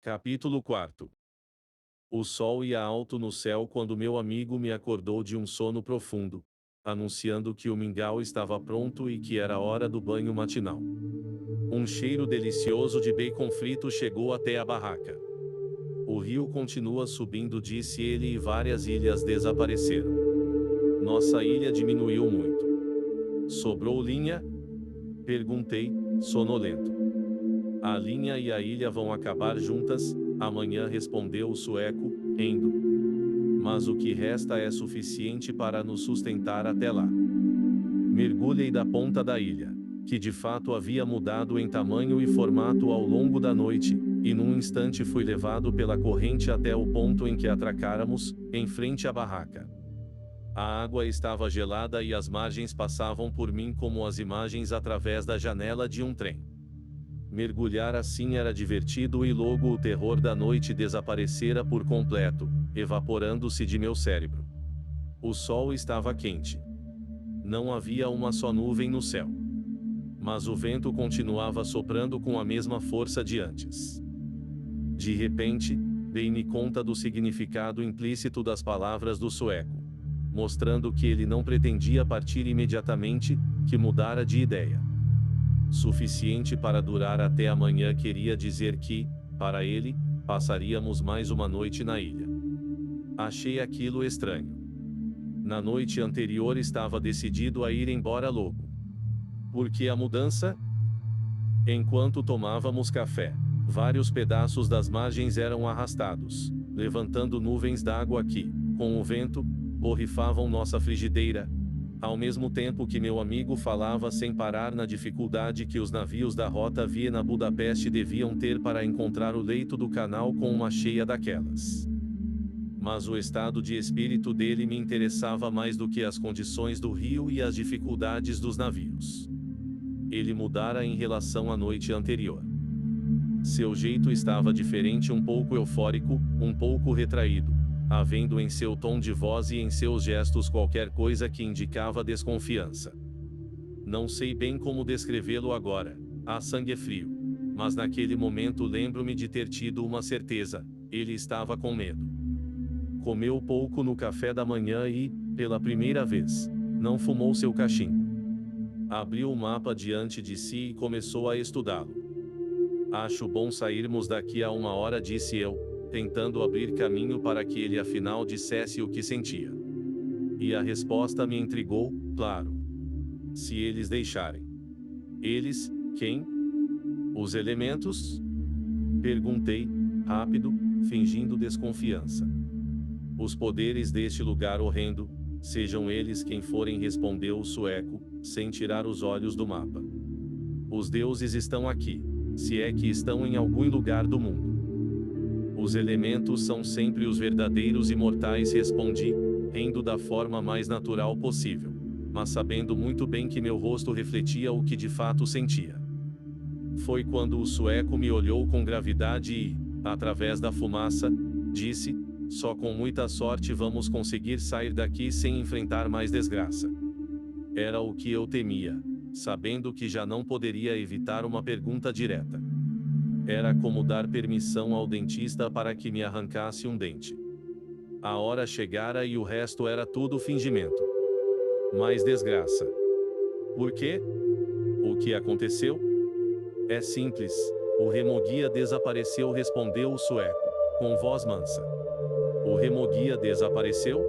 Capítulo 4. O sol ia alto no céu quando meu amigo me acordou de um sono profundo, anunciando que o mingau estava pronto e que era hora do banho matinal. Um cheiro delicioso de bacon frito chegou até a barraca. O rio continua subindo, disse ele, e várias ilhas desapareceram. Nossa ilha diminuiu muito. Sobrou linha? Perguntei, sonolento. A linha e a ilha vão acabar juntas, amanhã, respondeu o sueco, rindo. Mas o que resta é suficiente para nos sustentar até lá. Mergulhei da ponta da ilha, que de fato havia mudado em tamanho e formato ao longo da noite, e num instante fui levado pela corrente até o ponto em que atracáramos, em frente à barraca. A água estava gelada e as margens passavam por mim como as imagens através da janela de um trem. Mergulhar assim era divertido e logo o terror da noite desaparecera por completo, evaporando-se de meu cérebro. O sol estava quente. Não havia uma só nuvem no céu. Mas o vento continuava soprando com a mesma força de antes. De repente, dei-me conta do significado implícito das palavras do sueco, mostrando que ele não pretendia partir imediatamente, que mudara de ideia. Suficiente para durar até amanhã queria dizer que, para ele, passaríamos mais uma noite na ilha. Achei aquilo estranho. Na noite anterior estava decidido a ir embora logo. Por que a mudança? Enquanto tomávamos café, vários pedaços das margens eram arrastados, levantando nuvens d'água que, com o vento, borrifavam nossa frigideira, ao mesmo tempo que meu amigo falava sem parar na dificuldade que os navios da rota Viena-Budapeste deviam ter para encontrar o leito do canal com uma cheia daquelas. Mas o estado de espírito dele me interessava mais do que as condições do rio e as dificuldades dos navios. Ele mudara em relação à noite anterior. Seu jeito estava diferente, um pouco eufórico, um pouco retraído, havendo em seu tom de voz e em seus gestos qualquer coisa que indicava desconfiança. Não sei bem como descrevê-lo agora, a sangue frio. Mas naquele momento lembro-me de ter tido uma certeza: ele estava com medo. Comeu pouco no café da manhã e, pela primeira vez, não fumou seu cachimbo. Abriu o mapa diante de si e começou a estudá-lo. Acho bom sairmos daqui a uma hora, disse eu, tentando abrir caminho para que ele afinal dissesse o que sentia. E a resposta me intrigou, claro. Se eles deixarem. Eles, quem? Os elementos? Perguntei, rápido, fingindo desconfiança. Os poderes deste lugar horrendo, sejam eles quem forem, respondeu o sueco, sem tirar os olhos do mapa. Os deuses estão aqui, se é que estão em algum lugar do mundo. Os elementos são sempre os verdadeiros imortais, respondi, rindo da forma mais natural possível, mas sabendo muito bem que meu rosto refletia o que de fato sentia. Foi quando o sueco me olhou com gravidade e, através da fumaça, disse: só com muita sorte vamos conseguir sair daqui sem enfrentar mais desgraça. Era o que eu temia, sabendo que já não poderia evitar uma pergunta direta. Era como dar permissão ao dentista para que me arrancasse um dente. A hora chegara e o resto era tudo fingimento. Mais desgraça. Por quê? O que aconteceu? É simples, o remoguia desapareceu, respondeu o sueco, com voz mansa. O remoguia desapareceu?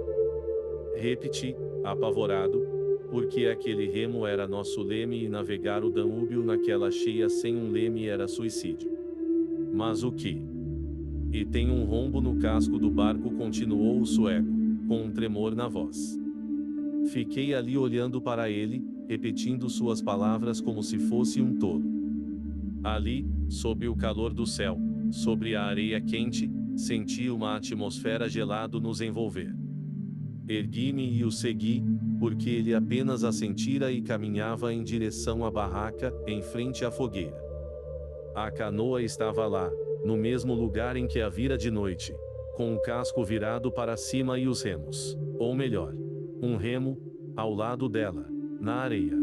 Repeti, apavorado, porque aquele remo era nosso leme e navegar o Danúbio naquela cheia sem um leme era suicídio. Mas o que? E tem um rombo no casco do barco, continuou o sueco, com um tremor na voz. Fiquei ali olhando para ele, repetindo suas palavras como se fosse um tolo. Ali, sob o calor do céu, sobre a areia quente, senti uma atmosfera gelada nos envolver. Ergui-me e o segui, porque ele apenas assentira e caminhava em direção à barraca, em frente à fogueira. A canoa estava lá, no mesmo lugar em que a vira de noite, com o casco virado para cima e os remos, ou melhor, um remo, ao lado dela, na areia.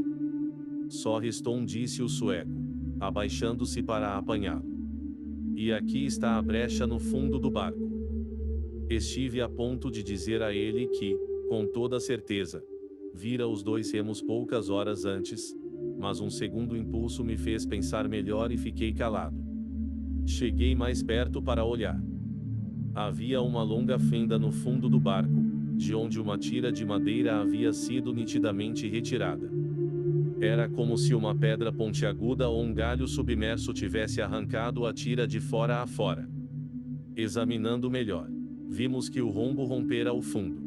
Só restou disse o sueco, abaixando-se para apanhá-lo. E aqui está a brecha no fundo do barco. Estive a ponto de dizer a ele que, com toda certeza, vira os 2 remos poucas horas antes, mas um segundo impulso me fez pensar melhor e fiquei calado. Cheguei mais perto para olhar. Havia uma longa fenda no fundo do barco, de onde uma tira de madeira havia sido nitidamente retirada. Era como se uma pedra pontiaguda ou um galho submerso tivesse arrancado a tira de fora a fora. Examinando melhor, vimos que o rombo rompera ao fundo.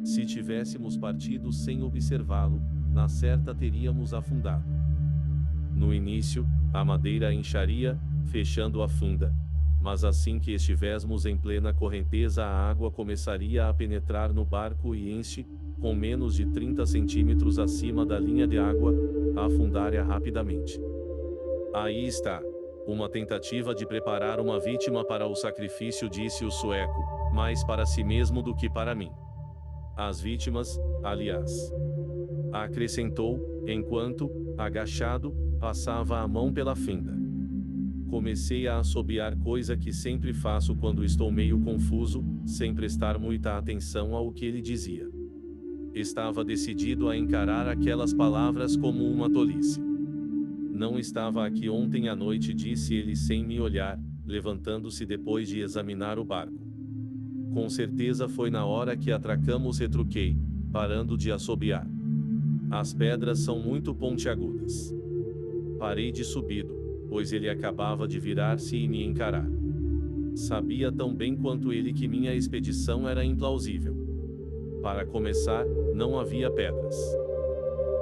Se tivéssemos partido sem observá-lo, na certa teríamos afundado. No início, a madeira incharia, fechando a funda, mas assim que estivéssemos em plena correnteza, a água começaria a penetrar no barco e enche, com menos de 30 centímetros acima da linha de água, a afundária rapidamente. Aí está. Uma tentativa de preparar uma vítima para o sacrifício, disse o sueco, mais para si mesmo do que para mim. As vítimas, aliás. Acrescentou, enquanto, agachado, passava a mão pela fenda. Comecei a assobiar, coisa que sempre faço quando estou meio confuso, sem prestar muita atenção ao que ele dizia. Estava decidido a encarar aquelas palavras como uma tolice. Não estava aqui ontem à noite, disse ele sem me olhar, levantando-se depois de examinar o barco. Com certeza foi na hora que atracamos, retruquei, parando de assobiar. As pedras são muito pontiagudas. Parei de subido, pois ele acabava de virar-se e me encarar. Sabia tão bem quanto ele que minha expedição era implausível. Para começar, não havia pedras.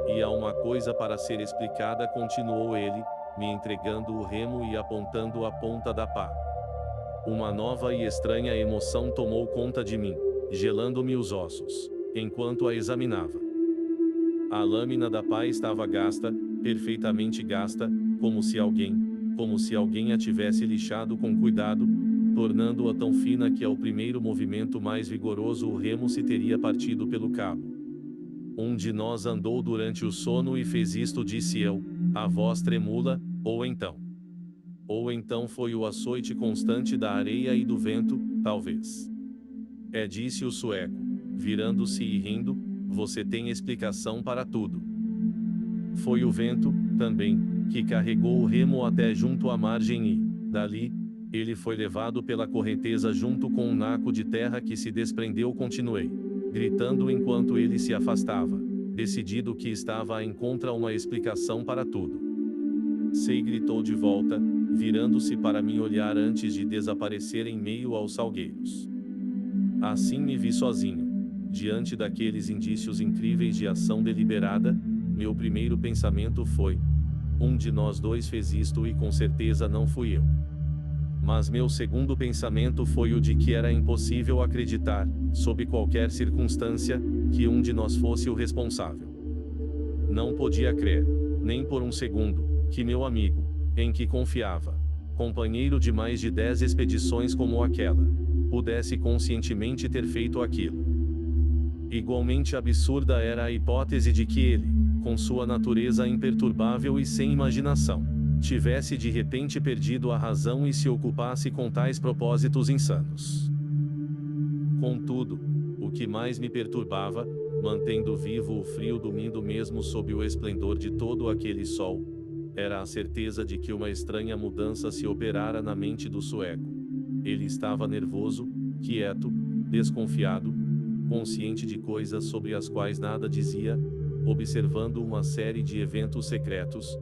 E há uma coisa para ser explicada, continuou ele, me entregando o remo e apontando a ponta da pá. Uma nova e estranha emoção tomou conta de mim, gelando-me os ossos, enquanto a examinava. A lâmina da pá estava gasta, perfeitamente gasta, como se alguém a tivesse lixado com cuidado, tornando-a tão fina que ao primeiro movimento mais vigoroso o remo se teria partido pelo cabo. Um de nós andou durante o sono e fez isto, disse eu, a voz tremula, ou então foi o açoite constante da areia e do vento, talvez. Disse o sueco, virando-se e rindo, você tem explicação para tudo. Foi o vento, também, que carregou o remo até junto à margem e, dali, ele foi levado pela correnteza junto com um naco de terra que se desprendeu, continuei, gritando enquanto ele se afastava, decidido que estava a encontrar uma explicação para tudo. Sei, gritou de volta, virando-se para me olhar antes de desaparecer em meio aos salgueiros. Assim me vi sozinho. Diante daqueles indícios incríveis de ação deliberada, meu primeiro pensamento foi: um de nós 2 fez isto e com certeza não fui eu. Mas meu segundo pensamento foi o de que era impossível acreditar, sob qualquer circunstância, que um de nós fosse o responsável. Não podia crer, nem por um segundo, que meu amigo, em que confiava, companheiro de mais de 10 expedições como aquela, pudesse conscientemente ter feito aquilo. Igualmente absurda era a hipótese de que ele, com sua natureza imperturbável e sem imaginação, tivesse de repente perdido a razão e se ocupasse com tais propósitos insanos. Contudo, o que mais me perturbava, mantendo vivo o frio dormindo mesmo sob o esplendor de todo aquele sol, era a certeza de que uma estranha mudança se operara na mente do sueco. Ele estava nervoso, quieto, desconfiado, consciente de coisas sobre as quais nada dizia, observando uma série de eventos secretos,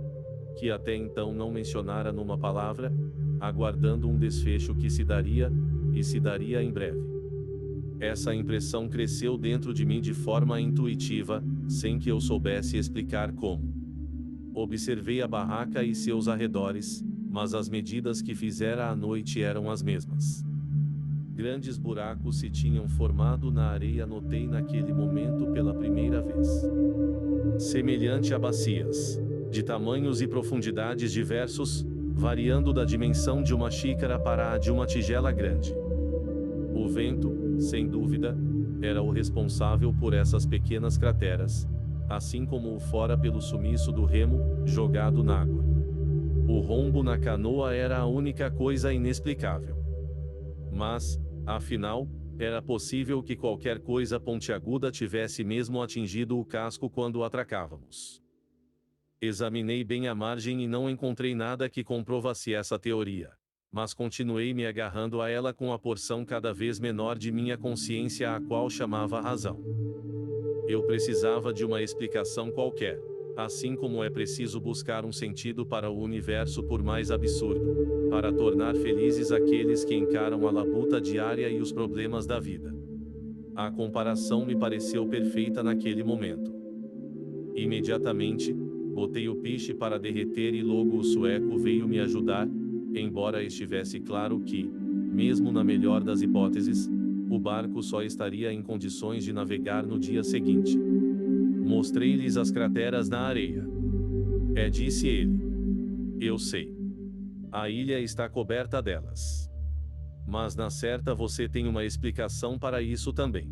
que até então não mencionara numa palavra, aguardando um desfecho que se daria, e se daria em breve. Essa impressão cresceu dentro de mim de forma intuitiva, sem que eu soubesse explicar como. Observei a barraca e seus arredores, mas as medidas que fizera à noite eram as mesmas. Grandes buracos se tinham formado na areia, notei naquele momento pela primeira vez. Semelhante a bacias, de tamanhos e profundidades diversos, variando da dimensão de uma xícara para a de uma tigela grande. O vento, sem dúvida, era o responsável por essas pequenas crateras, assim como o fora pelo sumiço do remo, jogado na água. O rombo na canoa era a única coisa inexplicável. Mas, afinal, era possível que qualquer coisa pontiaguda tivesse mesmo atingido o casco quando atracávamos. Examinei bem a margem e não encontrei nada que comprovasse essa teoria. Mas continuei me agarrando a ela com a porção cada vez menor de minha consciência a qual chamava razão. Eu precisava de uma explicação qualquer, assim como é preciso buscar um sentido para o universo por mais absurdo, para tornar felizes aqueles que encaram a labuta diária e os problemas da vida. A comparação me pareceu perfeita naquele momento. Imediatamente, botei o piche para derreter e logo o sueco veio me ajudar, embora estivesse claro que, mesmo na melhor das hipóteses, o barco só estaria em condições de navegar no dia seguinte. Mostrei-lhes as crateras na areia. Disse ele. Eu sei. A ilha está coberta delas. Mas na certa você tem uma explicação para isso também.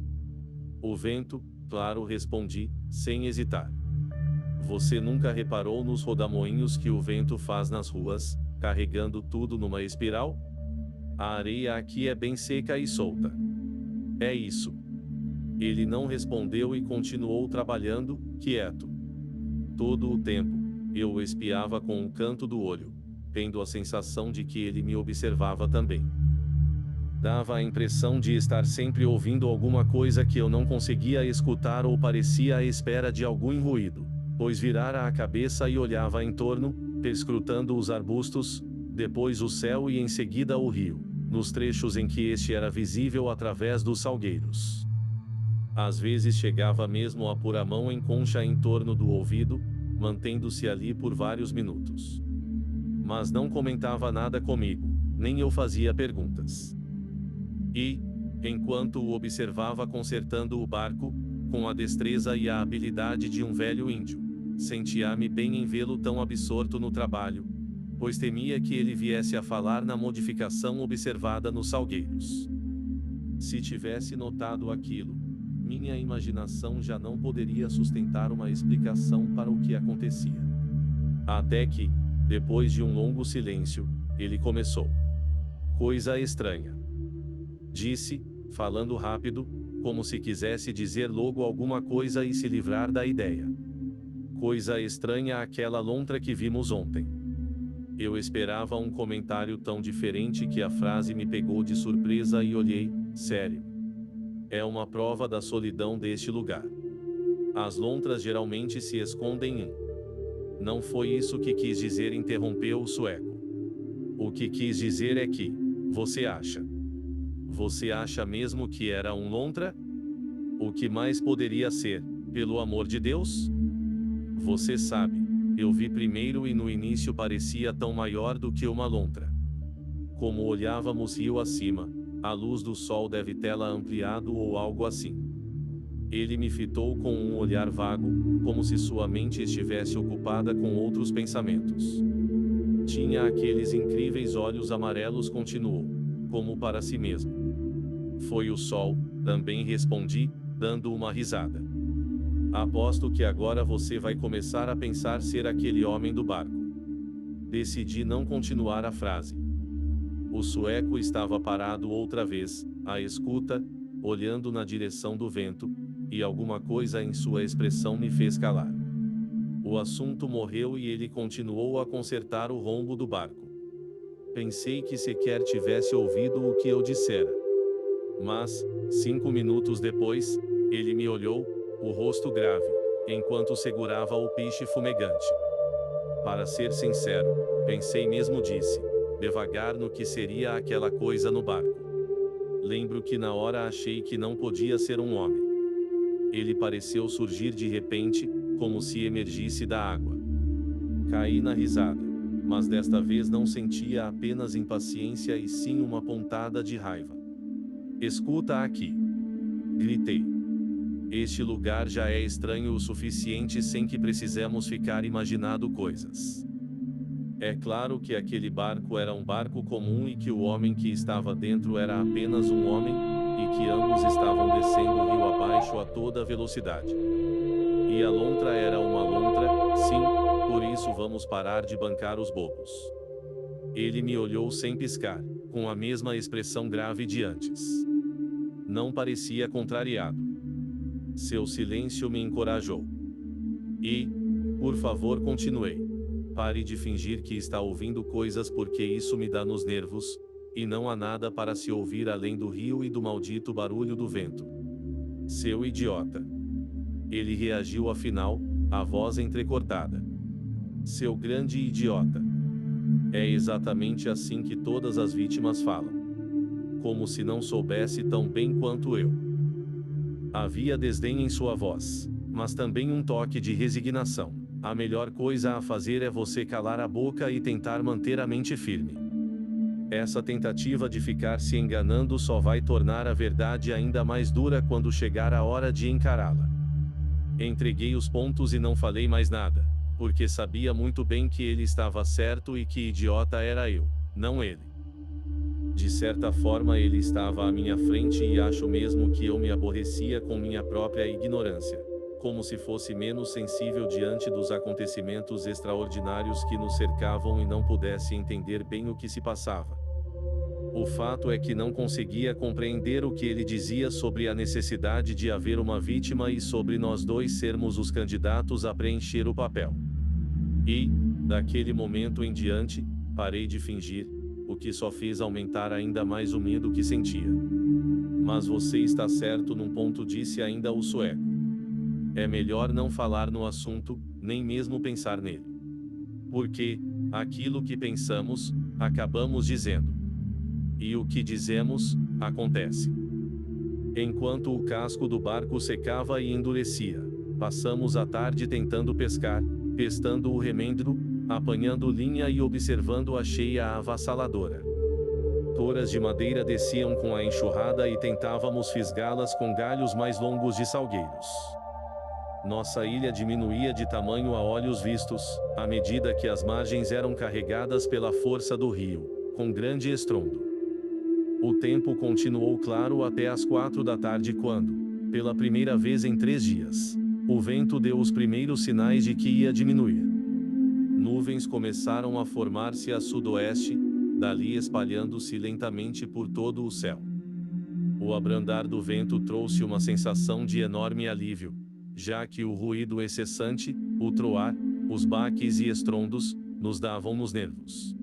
O vento, claro, respondi, sem hesitar. Você nunca reparou nos rodamoinhos que o vento faz nas ruas, carregando tudo numa espiral? A areia aqui é bem seca e solta. É isso. Ele não respondeu e continuou trabalhando, quieto. Todo o tempo, eu o espiava com o canto do olho, tendo a sensação de que ele me observava também. Dava a impressão de estar sempre ouvindo alguma coisa que eu não conseguia escutar ou parecia à espera de algum ruído, pois virara a cabeça e olhava em torno, perscrutando os arbustos, depois o céu e em seguida o rio, nos trechos em que este era visível através dos salgueiros. Às vezes chegava mesmo a pôr a mão em concha em torno do ouvido, mantendo-se ali por vários minutos. Mas não comentava nada comigo, nem eu fazia perguntas. E, enquanto o observava consertando o barco, com a destreza e a habilidade de um velho índio, sentia-me bem em vê-lo tão absorto no trabalho, pois temia que ele viesse a falar na modificação observada nos salgueiros. Se tivesse notado aquilo, minha imaginação já não poderia sustentar uma explicação para o que acontecia. Até que, depois de um longo silêncio, ele começou. Coisa estranha. Disse, falando rápido, como se quisesse dizer logo alguma coisa e se livrar da ideia. Coisa estranha aquela lontra que vimos ontem. Eu esperava um comentário tão diferente que a frase me pegou de surpresa e olhei, sério. É uma prova da solidão deste lugar. As lontras geralmente se escondem em. Não foi isso que quis dizer, interrompeu o sueco. O que quis dizer é que, você acha? Você acha mesmo que era um lontra? O que mais poderia ser, pelo amor de Deus? Você sabe, eu vi primeiro e no início parecia tão maior do que uma lontra. Como olhávamos rio acima, a luz do sol deve tê-la ampliado ou algo assim. Ele me fitou com um olhar vago, como se sua mente estivesse ocupada com outros pensamentos. Tinha aqueles incríveis olhos amarelos, continuou, como para si mesmo. Foi o sol, também respondi, dando uma risada. Aposto que agora você vai começar a pensar ser aquele homem do barco. Decidi não continuar a frase. O sueco estava parado outra vez, à escuta, olhando na direção do vento, e alguma coisa em sua expressão me fez calar. O assunto morreu e ele continuou a consertar o rombo do barco. Pensei que sequer tivesse ouvido o que eu dissera. Mas, 5 minutos depois, ele me olhou, o rosto grave, enquanto segurava o piche fumegante. Para ser sincero, pensei mesmo, disse, devagar, no que seria aquela coisa no barco. Lembro que na hora achei que não podia ser um homem. Ele pareceu surgir de repente, como se emergisse da água. Caí na risada, mas desta vez não sentia apenas impaciência e sim uma pontada de raiva. Escuta aqui! Gritei. Este lugar já é estranho o suficiente sem que precisemos ficar imaginando coisas. É claro que aquele barco era um barco comum e que o homem que estava dentro era apenas um homem, e que ambos estavam descendo o rio abaixo a toda velocidade. E a lontra era uma lontra, sim, por isso vamos parar de bancar os bobos. Ele me olhou sem piscar, com a mesma expressão grave de antes. Não parecia contrariado. Seu silêncio me encorajou. E, por favor, continuei. Pare de fingir que está ouvindo coisas porque isso me dá nos nervos, e não há nada para se ouvir além do rio e do maldito barulho do vento. Seu idiota. Ele reagiu afinal, a voz entrecortada. Seu grande idiota. É exatamente assim que todas as vítimas falam. Como se não soubesse tão bem quanto eu. Havia desdém em sua voz, mas também um toque de resignação. A melhor coisa a fazer é você calar a boca e tentar manter a mente firme. Essa tentativa de ficar se enganando só vai tornar a verdade ainda mais dura quando chegar a hora de encará-la. Entreguei os pontos e não falei mais nada, porque sabia muito bem que ele estava certo e que idiota era eu, não ele. De certa forma ele estava à minha frente e acho mesmo que eu me aborrecia com minha própria ignorância, como se fosse menos sensível diante dos acontecimentos extraordinários que nos cercavam e não pudesse entender bem o que se passava. O fato é que não conseguia compreender o que ele dizia sobre a necessidade de haver uma vítima e sobre nós dois sermos os candidatos a preencher o papel. E, daquele momento em diante, parei de fingir, o que só fez aumentar ainda mais o medo que sentia. Mas você está certo num ponto, disse ainda o sueco. É melhor não falar no assunto, nem mesmo pensar nele. Porque, aquilo que pensamos, acabamos dizendo. E o que dizemos, acontece. Enquanto o casco do barco secava e endurecia, passamos a tarde tentando pescar, pestando o remendro, apanhando linha e observando a cheia avassaladora. Toras de madeira desciam com a enxurrada e tentávamos fisgá-las com galhos mais longos de salgueiros. Nossa ilha diminuía de tamanho a olhos vistos, à medida que as margens eram carregadas pela força do rio, com grande estrondo. O tempo continuou claro até às 4 da tarde quando, pela primeira vez em 3 dias, o vento deu os primeiros sinais de que ia diminuir. Nuvens começaram a formar-se a sudoeste, dali espalhando-se lentamente por todo o céu. O abrandar do vento trouxe uma sensação de enorme alívio, já que o ruído incessante, o troar, os baques e estrondos, nos davam nos nervos.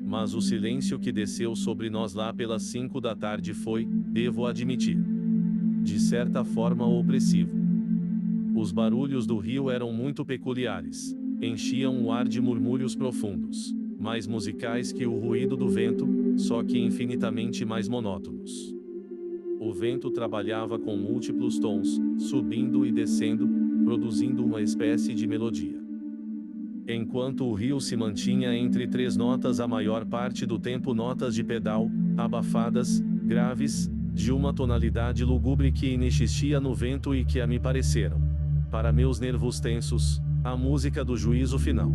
Mas o silêncio que desceu sobre nós lá pelas 5 da tarde foi, devo admitir, de certa forma opressivo. Os barulhos do rio eram muito peculiares. Enchiam o ar de murmúrios profundos, mais musicais que o ruído do vento, só que infinitamente mais monótonos. O vento trabalhava com múltiplos tons, subindo e descendo, produzindo uma espécie de melodia. Enquanto o rio se mantinha entre 3 notas a maior parte do tempo, notas de pedal, abafadas, graves, de uma tonalidade lúgubre que inexistia no vento e que a me pareceram, para meus nervos tensos, a música do juízo final.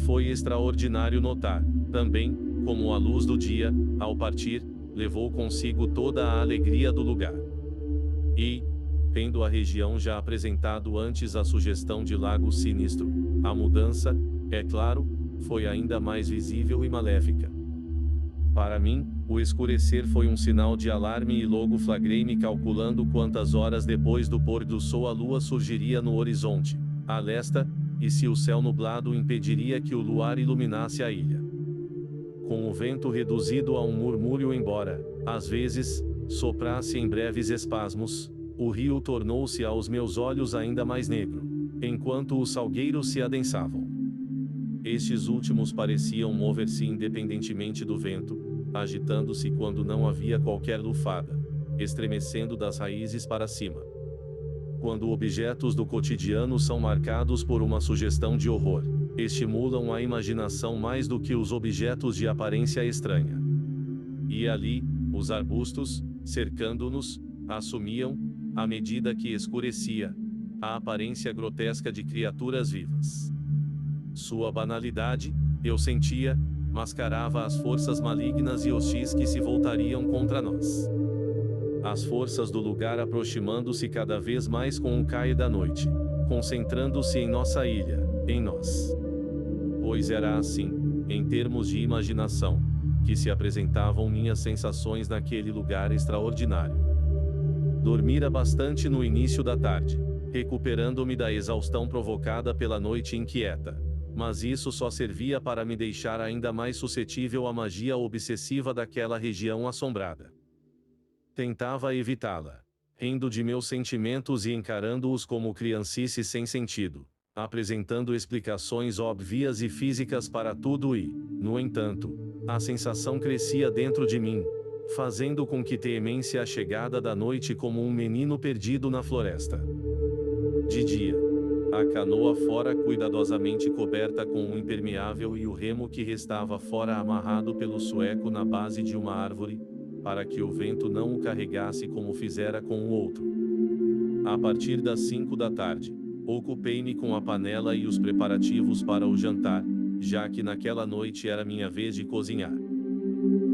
Foi extraordinário notar, também, como a luz do dia, ao partir, levou consigo toda a alegria do lugar. E, tendo a região já apresentado antes a sugestão de lago sinistro, a mudança, é claro, foi ainda mais visível e maléfica. Para mim, o escurecer foi um sinal de alarme e logo flagrei-me calculando quantas horas depois do pôr do sol a lua surgiria no horizonte, à lesta, e se o céu nublado impediria que o luar iluminasse a ilha. Com o vento reduzido a um murmúrio, embora, às vezes, soprasse em breves espasmos, o rio tornou-se aos meus olhos ainda mais negro, enquanto os salgueiros se adensavam. Estes últimos pareciam mover-se independentemente do vento, agitando-se quando não havia qualquer lufada, estremecendo das raízes para cima. Quando objetos do cotidiano são marcados por uma sugestão de horror, estimulam a imaginação mais do que os objetos de aparência estranha. E ali, os arbustos, cercando-nos, assumiam, à medida que escurecia, a aparência grotesca de criaturas vivas. Sua banalidade, eu sentia, mascarava as forças malignas e hostis que se voltariam contra nós. As forças do lugar aproximando-se cada vez mais com o cair da noite, concentrando-se em nossa ilha, em nós. Pois era assim, em termos de imaginação, que se apresentavam minhas sensações naquele lugar extraordinário. Dormira bastante no início da tarde, recuperando-me da exaustão provocada pela noite inquieta. Mas isso só servia para me deixar ainda mais suscetível à magia obsessiva daquela região assombrada. Tentava evitá-la, rindo de meus sentimentos e encarando-os como criancice sem sentido, apresentando explicações óbvias e físicas para tudo e, no entanto, a sensação crescia dentro de mim, fazendo com que temesse a chegada da noite como um menino perdido na floresta. De dia, a canoa fora cuidadosamente coberta com um impermeável e o remo que restava fora amarrado pelo sueco na base de uma árvore, para que o vento não o carregasse como fizera com o outro. A partir das 5 da tarde, ocupei-me com a panela e os preparativos para o jantar, já que naquela noite era minha vez de cozinhar.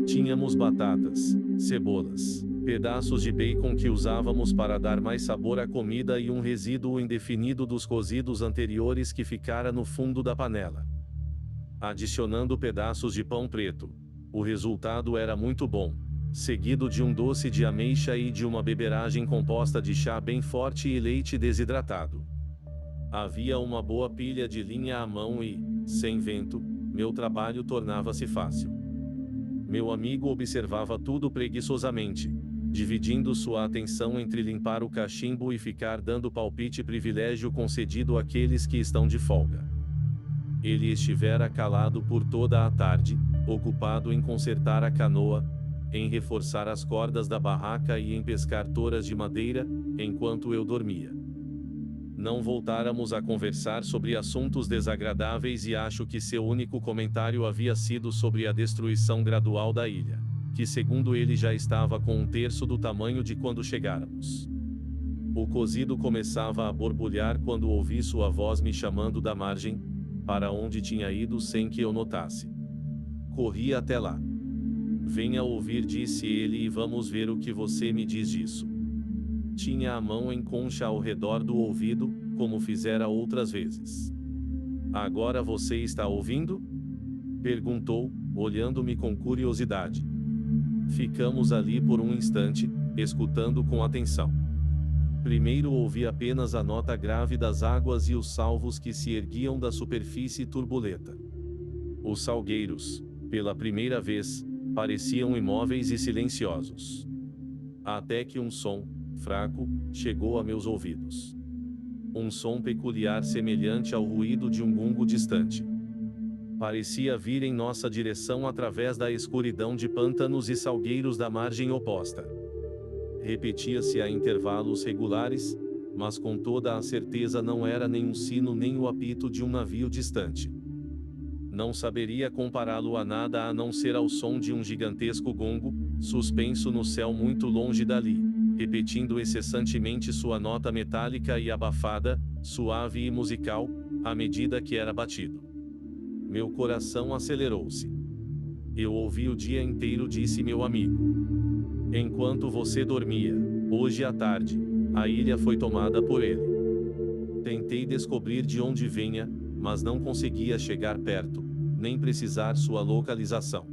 Tínhamos batatas, cebolas, pedaços de bacon que usávamos para dar mais sabor à comida e um resíduo indefinido dos cozidos anteriores que ficara no fundo da panela. Adicionando pedaços de pão preto, o resultado era muito bom, seguido de um doce de ameixa e de uma beberagem composta de chá bem forte e leite desidratado. Havia uma boa pilha de linha à mão e, sem vento, meu trabalho tornava-se fácil. Meu amigo observava tudo preguiçosamente, dividindo sua atenção entre limpar o cachimbo e ficar dando palpite privilégio concedido àqueles que estão de folga. Ele estivera calado por toda a tarde, ocupado em consertar a canoa, em reforçar as cordas da barraca e em pescar toras de madeira, enquanto eu dormia. Não voltáramos a conversar sobre assuntos desagradáveis e acho que seu único comentário havia sido sobre a destruição gradual da ilha, que segundo ele já estava com um terço do tamanho de quando chegáramos. O cozido começava a borbulhar quando ouvi sua voz me chamando da margem, para onde tinha ido sem que eu notasse. Corri até lá. Venha ouvir, disse ele, e vamos ver o que você me diz disso. Tinha a mão em concha ao redor do ouvido, como fizera outras vezes. Agora você está ouvindo? Perguntou, olhando-me com curiosidade. Ficamos ali por um instante, escutando com atenção. Primeiro ouvi apenas a nota grave das águas e os salvos que se erguiam da superfície turbulenta. Os salgueiros, pela primeira vez, pareciam imóveis e silenciosos. Até que um som, fraco, chegou a meus ouvidos. Um som peculiar semelhante ao ruído de um gongo distante. Parecia vir em nossa direção através da escuridão de pântanos e salgueiros da margem oposta. Repetia-se a intervalos regulares, mas com toda a certeza não era nem um sino nem o apito de um navio distante. Não saberia compará-lo a nada a não ser ao som de um gigantesco gongo, suspenso no céu muito longe dali, repetindo incessantemente sua nota metálica e abafada, suave e musical, à medida que era batido. Meu coração acelerou-se. Eu ouvi o dia inteiro, disse meu amigo. Enquanto você dormia, hoje à tarde, a ilha foi tomada por ele. Tentei descobrir de onde vinha, mas não conseguia chegar perto, nem precisar sua localização.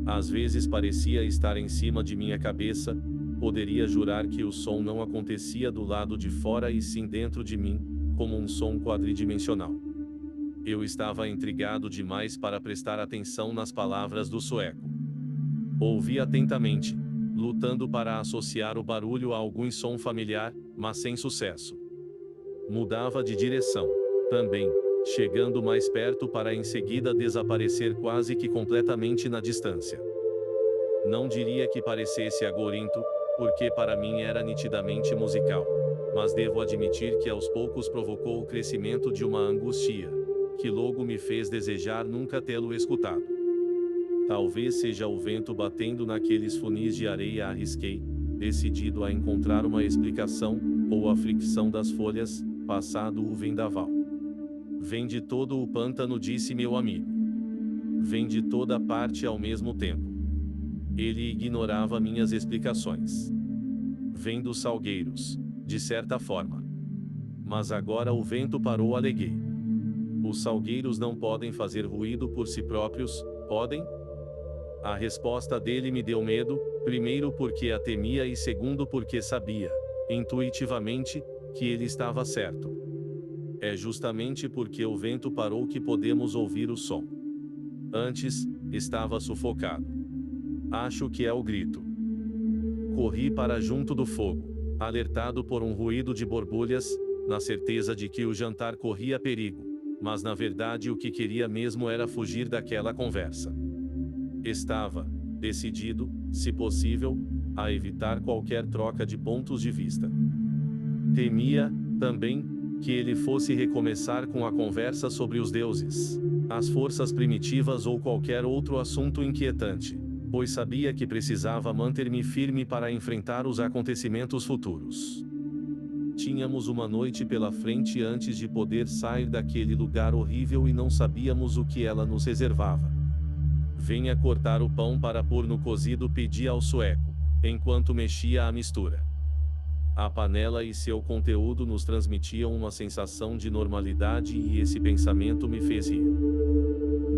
Às vezes parecia estar em cima de minha cabeça, poderia jurar que o som não acontecia do lado de fora e sim dentro de mim, como um som quadridimensional. Eu estava intrigado demais para prestar atenção nas palavras do sueco. Ouvi atentamente, lutando para associar o barulho a algum som familiar, mas sem sucesso. Mudava de direção, também, chegando mais perto para em seguida desaparecer quase que completamente na distância. Não diria que parecesse agorinto, porque para mim era nitidamente musical, mas devo admitir que aos poucos provocou o crescimento de uma angústia, que logo me fez desejar nunca tê-lo escutado. Talvez seja o vento batendo naqueles funis de areia, arrisquei, decidido a encontrar uma explicação, ou a fricção das folhas, passado o vendaval. Vem de todo o pântano, disse meu amigo. Vem de toda parte ao mesmo tempo. Ele ignorava minhas explicações. Vem dos salgueiros, de certa forma. Mas agora o vento parou, aleguei. Os salgueiros não podem fazer ruído por si próprios, podem? A resposta dele me deu medo, primeiro porque a temia e segundo porque sabia, intuitivamente, que ele estava certo. É justamente porque o vento parou que podemos ouvir o som. Antes, estava sufocado. Acho que é o grito. Corri para junto do fogo, alertado por um ruído de borbulhas, na certeza de que o jantar corria perigo, mas na verdade o que queria mesmo era fugir daquela conversa. Estava decidido, se possível, a evitar qualquer troca de pontos de vista. Temia, também, que ele fosse recomeçar com a conversa sobre os deuses, as forças primitivas ou qualquer outro assunto inquietante, pois sabia que precisava manter-me firme para enfrentar os acontecimentos futuros. Tínhamos uma noite pela frente antes de poder sair daquele lugar horrível e não sabíamos o que ela nos reservava. Venha cortar o pão para pôr no cozido, pedi ao sueco, enquanto mexia a mistura. A panela e seu conteúdo nos transmitiam uma sensação de normalidade e esse pensamento me fez rir.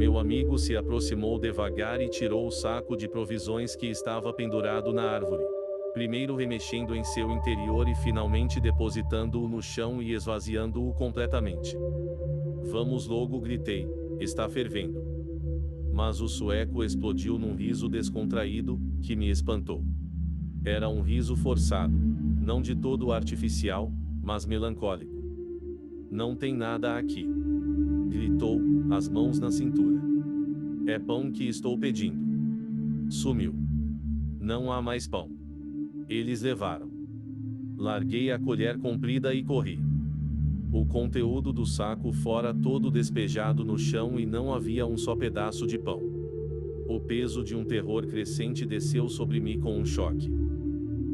Meu amigo se aproximou devagar e tirou o saco de provisões que estava pendurado na árvore. Primeiro remexendo em seu interior e finalmente depositando-o no chão e esvaziando-o completamente. Vamos logo, gritei, está fervendo. Mas o sueco explodiu num riso descontraído, que me espantou. Era um riso forçado, não de todo artificial, mas melancólico. Não tem nada aqui. Gritou, as mãos na cintura. É pão que estou pedindo. Sumiu. Não há mais pão. Eles levaram. Larguei a colher comprida e corri. O conteúdo do saco fora todo despejado no chão e não havia um só pedaço de pão. O peso de um terror crescente desceu sobre mim com um choque.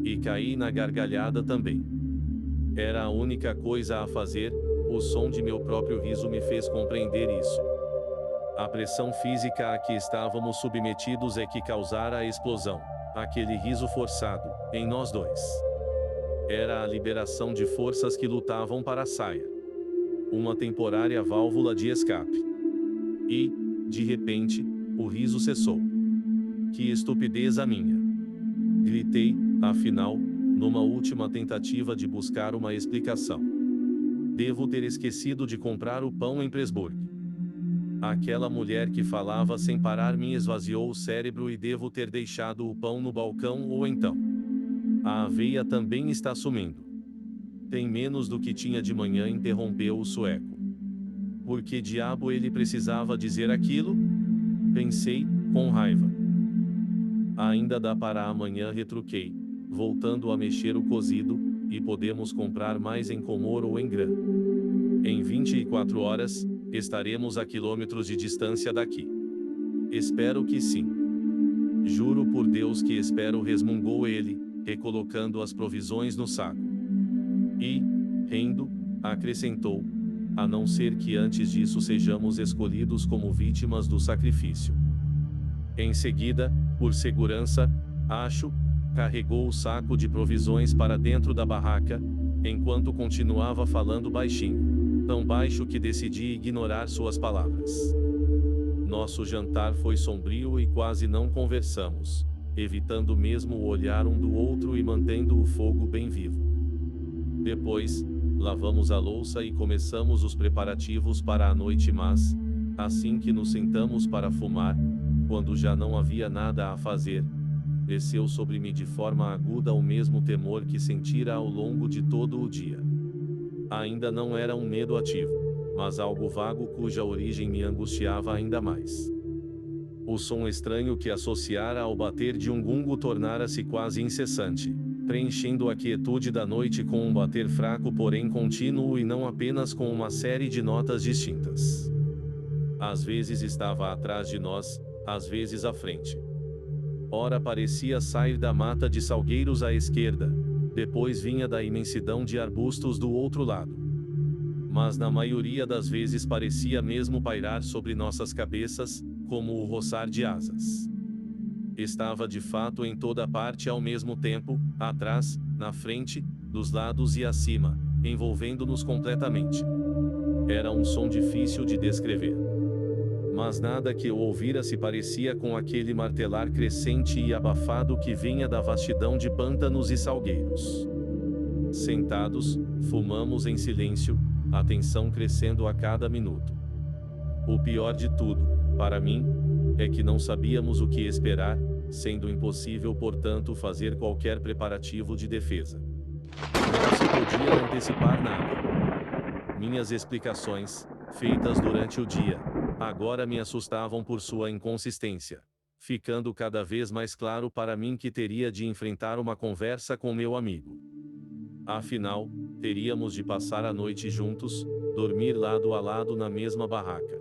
E caí na gargalhada também. Era a única coisa a fazer, o som de meu próprio riso me fez compreender isso. A pressão física a que estávamos submetidos é que causara a explosão, aquele riso forçado, em nós dois. Era a liberação de forças que lutavam para a saia. Uma temporária válvula de escape. E, de repente, o riso cessou. Que estupidez a minha! Gritei, afinal, numa última tentativa de buscar uma explicação. Devo ter esquecido de comprar o pão em Pressburg. Aquela mulher que falava sem parar me esvaziou o cérebro e devo ter deixado o pão no balcão ou então. A aveia também está sumindo. Tem menos do que tinha de manhã, interrompeu o sueco. Por que diabo ele precisava dizer aquilo? Pensei, com raiva. Ainda dá para amanhã, retruquei, voltando a mexer o cozido, e podemos comprar mais em Comor ou em Gran. Em 24 horas, estaremos a quilômetros de distância daqui. Espero que sim. Juro por Deus que espero, resmungou ele, recolocando as provisões no saco. E, rindo, acrescentou, a não ser que antes disso sejamos escolhidos como vítimas do sacrifício. Em seguida, por segurança, acho, carregou o saco de provisões para dentro da barraca, enquanto continuava falando baixinho, tão baixo que decidi ignorar suas palavras. Nosso jantar foi sombrio e quase não conversamos, evitando mesmo o olhar um do outro e mantendo o fogo bem vivo. Depois, lavamos a louça e começamos os preparativos para a noite, mas, assim que nos sentamos para fumar, quando já não havia nada a fazer, desceu sobre mim de forma aguda o mesmo temor que sentira ao longo de todo o dia. Ainda não era um medo ativo, mas algo vago cuja origem me angustiava ainda mais. O som estranho que associara ao bater de um gungo tornara-se quase incessante, preenchendo a quietude da noite com um bater fraco porém contínuo e não apenas com uma série de notas distintas. Às vezes estava atrás de nós, às vezes à frente. Ora parecia sair da mata de salgueiros à esquerda, depois vinha da imensidão de arbustos do outro lado. Mas na maioria das vezes parecia mesmo pairar sobre nossas cabeças, como o roçar de asas. Estava de fato em toda parte ao mesmo tempo, atrás, na frente, dos lados e acima, envolvendo-nos completamente. Era um som difícil de descrever. Mas nada que eu ouvira se parecia com aquele martelar crescente e abafado que vinha da vastidão de pântanos e salgueiros. Sentados, fumamos em silêncio, a tensão crescendo a cada minuto. O pior de tudo, para mim, é que não sabíamos o que esperar, sendo impossível, portanto, fazer qualquer preparativo de defesa. Não se podia antecipar nada. Minhas explicações, feitas durante o dia, agora me assustavam por sua inconsistência, ficando cada vez mais claro para mim que teria de enfrentar uma conversa com meu amigo. Afinal, teríamos de passar a noite juntos, dormir lado a lado na mesma barraca.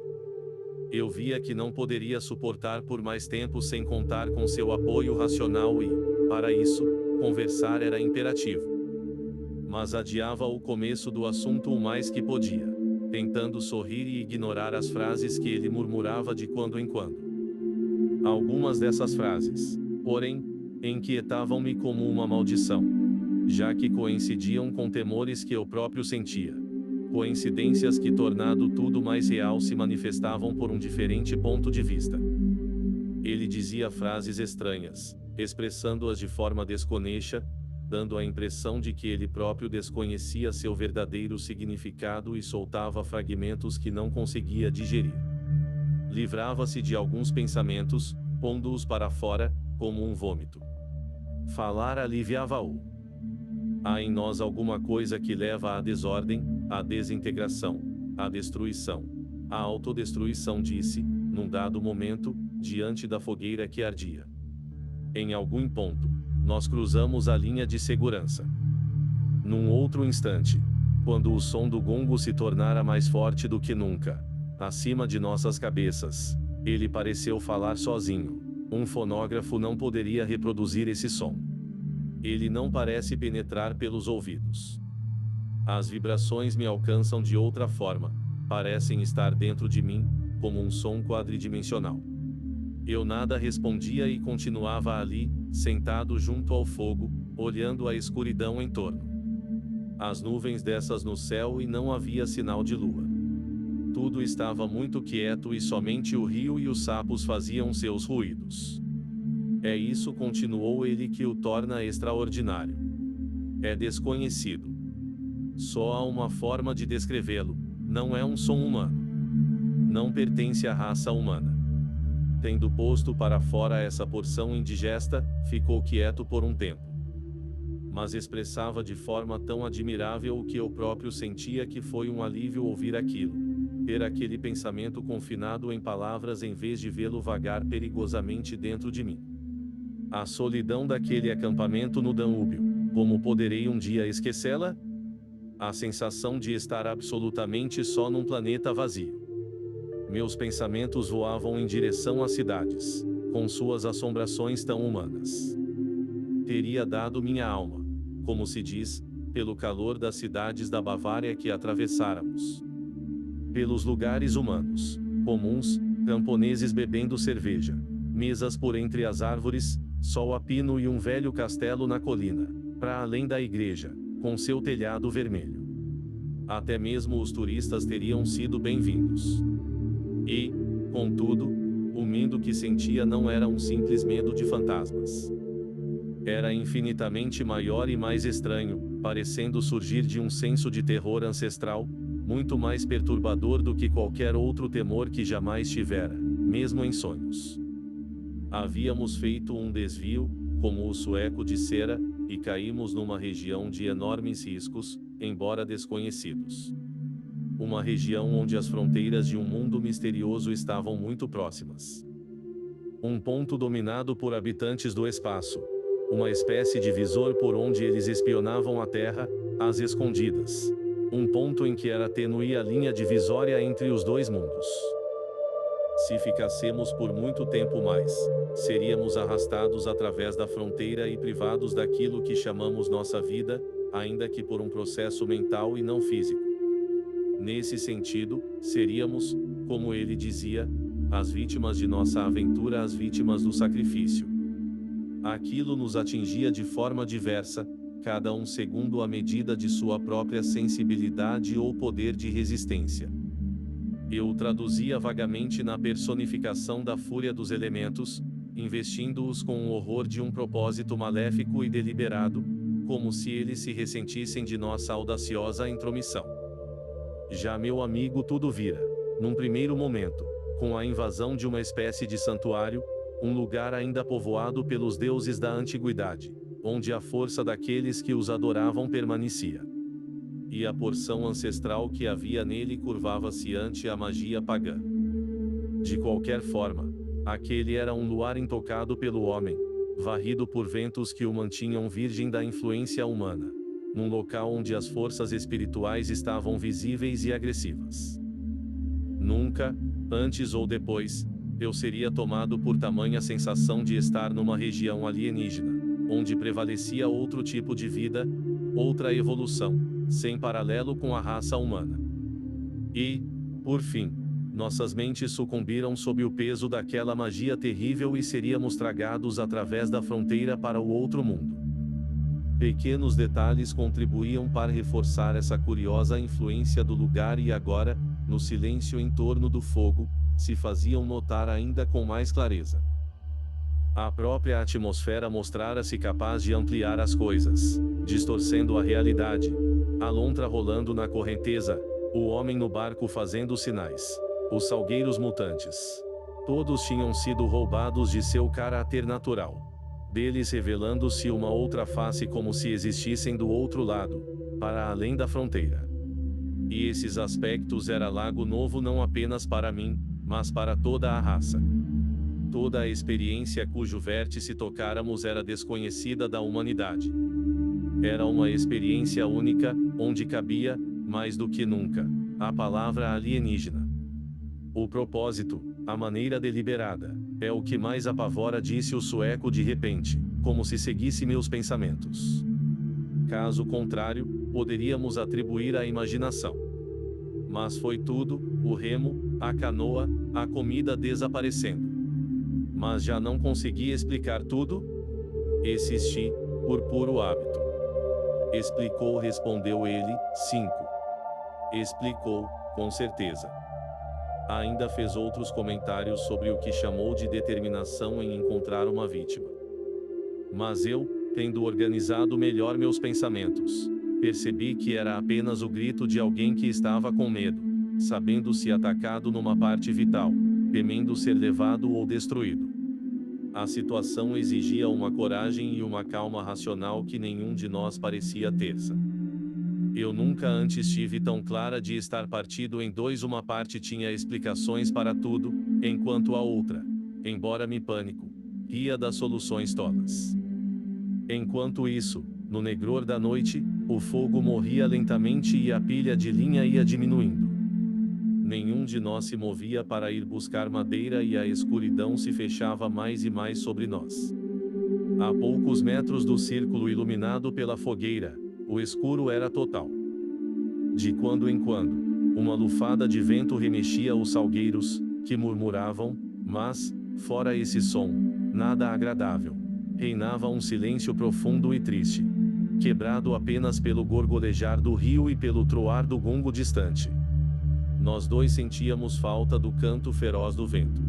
Eu via que não poderia suportar por mais tempo sem contar com seu apoio racional e, para isso, conversar era imperativo. Mas adiava o começo do assunto o mais que podia, tentando sorrir e ignorar as frases que ele murmurava de quando em quando. Algumas dessas frases, porém, inquietavam-me como uma maldição, já que coincidiam com temores que eu próprio sentia. Coincidências que, tornado tudo mais real, se manifestavam por um diferente ponto de vista. Ele dizia frases estranhas, expressando-as de forma desconexa, dando a impressão de que ele próprio desconhecia seu verdadeiro significado e soltava fragmentos que não conseguia digerir. Livrava-se de alguns pensamentos, pondo-os para fora, como um vômito. Falar aliviava-o. Há em nós alguma coisa que leva à desordem, à desintegração, à destruição, à autodestruição, disse, num dado momento, diante da fogueira que ardia. Em algum ponto, nós cruzamos a linha de segurança. Num outro instante, quando o som do gongo se tornara mais forte do que nunca, acima de nossas cabeças, ele pareceu falar sozinho. Um fonógrafo não poderia reproduzir esse som. Ele não parece penetrar pelos ouvidos. As vibrações me alcançam de outra forma, parecem estar dentro de mim, como um som quadridimensional. Eu nada respondia e continuava ali, sentado junto ao fogo, olhando a escuridão em torno. As nuvens dessas no céu e não havia sinal de lua. Tudo estava muito quieto e somente o rio e os sapos faziam seus ruídos. É isso, continuou ele, que o torna extraordinário. É desconhecido. Só há uma forma de descrevê-lo: não é um som humano. Não pertence à raça humana. Tendo posto para fora essa porção indigesta, ficou quieto por um tempo. Mas expressava de forma tão admirável o que eu próprio sentia que foi um alívio ouvir aquilo. Ter aquele pensamento confinado em palavras em vez de vê-lo vagar perigosamente dentro de mim. A solidão daquele acampamento no Danúbio, como poderei um dia esquecê-la? A sensação de estar absolutamente só num planeta vazio. Meus pensamentos voavam em direção às cidades, com suas assombrações tão humanas. Teria dado minha alma, como se diz, pelo calor das cidades da Bavária que atravessáramos. Pelos lugares humanos, comuns, camponeses bebendo cerveja, mesas por entre as árvores, sol a pino e um velho castelo na colina, para além da igreja, com seu telhado vermelho. Até mesmo os turistas teriam sido bem-vindos. E, contudo, o medo que sentia não era um simples medo de fantasmas. Era infinitamente maior e mais estranho, parecendo surgir de um senso de terror ancestral, muito mais perturbador do que qualquer outro temor que jamais tivera, mesmo em sonhos. Havíamos feito um desvio, como o sueco dissera, e caímos numa região de enormes riscos, embora desconhecidos. Uma região onde as fronteiras de um mundo misterioso estavam muito próximas. Um ponto dominado por habitantes do espaço. Uma espécie de visor por onde eles espionavam a Terra, às escondidas. Um ponto em que era tênue a linha divisória entre os dois mundos. Se ficássemos por muito tempo mais, seríamos arrastados através da fronteira e privados daquilo que chamamos nossa vida, ainda que por um processo mental e não físico. Nesse sentido, seríamos, como ele dizia, as vítimas de nossa aventura, as vítimas do sacrifício. Aquilo nos atingia de forma diversa, cada um segundo a medida de sua própria sensibilidade ou poder de resistência. Eu o traduzia vagamente na personificação da fúria dos elementos, investindo-os com o horror de um propósito maléfico e deliberado, como se eles se ressentissem de nossa audaciosa intromissão. Já meu amigo tudo vira, num primeiro momento, com a invasão de uma espécie de santuário, um lugar ainda povoado pelos deuses da antiguidade, onde a força daqueles que os adoravam permanecia. E a porção ancestral que havia nele curvava-se ante a magia pagã. De qualquer forma, aquele era um luar intocado pelo homem, varrido por ventos que o mantinham virgem da influência humana, num local onde as forças espirituais estavam visíveis e agressivas. Nunca, antes ou depois, eu seria tomado por tamanha sensação de estar numa região alienígena, onde prevalecia outro tipo de vida, outra evolução, sem paralelo com a raça humana. E, por fim, nossas mentes sucumbiram sob o peso daquela magia terrível e seríamos tragados através da fronteira para o outro mundo. Pequenos detalhes contribuíam para reforçar essa curiosa influência do lugar e agora, no silêncio em torno do fogo, se faziam notar ainda com mais clareza. A própria atmosfera mostrara-se capaz de ampliar as coisas, distorcendo a realidade. A lontra rolando na correnteza, o homem no barco fazendo sinais, os salgueiros mutantes. Todos tinham sido roubados de seu caráter natural. Deles revelando-se uma outra face como se existissem do outro lado, para além da fronteira. E esses aspectos era Lago Novo não apenas para mim, mas para toda a raça. Toda a experiência cujo vértice tocáramos era desconhecida da humanidade. Era uma experiência única, onde cabia, mais do que nunca, a palavra alienígena. O propósito, a maneira deliberada, é o que mais apavora, disse o sueco de repente, como se seguisse meus pensamentos. Caso contrário, poderíamos atribuir à imaginação. Mas foi tudo, o remo, a canoa, a comida desaparecendo. Mas já não consegui explicar tudo? Existi, por puro hábito. Explicou, respondeu ele. 5. Explicou, com certeza. Ainda fez outros comentários sobre o que chamou de determinação em encontrar uma vítima. Mas eu, tendo organizado melhor meus pensamentos, percebi que era apenas o grito de alguém que estava com medo, sabendo-se atacado numa parte vital, temendo ser levado ou destruído. A situação exigia uma coragem e uma calma racional que nenhum de nós parecia ter-se. Eu nunca antes tive tão clara de estar partido em dois. Uma parte tinha explicações para tudo, enquanto a outra, embora me pânico, ria das soluções tolas. Enquanto isso, no negror da noite, o fogo morria lentamente e a pilha de linha ia diminuindo. Nenhum de nós se movia para ir buscar madeira e a escuridão se fechava mais e mais sobre nós. A poucos metros do círculo iluminado pela fogueira, o escuro era total. De quando em quando, uma lufada de vento remexia os salgueiros, que murmuravam, mas, fora esse som, nada agradável. Reinava um silêncio profundo e triste, quebrado apenas pelo gorgolejar do rio e pelo troar do gongo distante. Nós dois sentíamos falta do canto feroz do vento.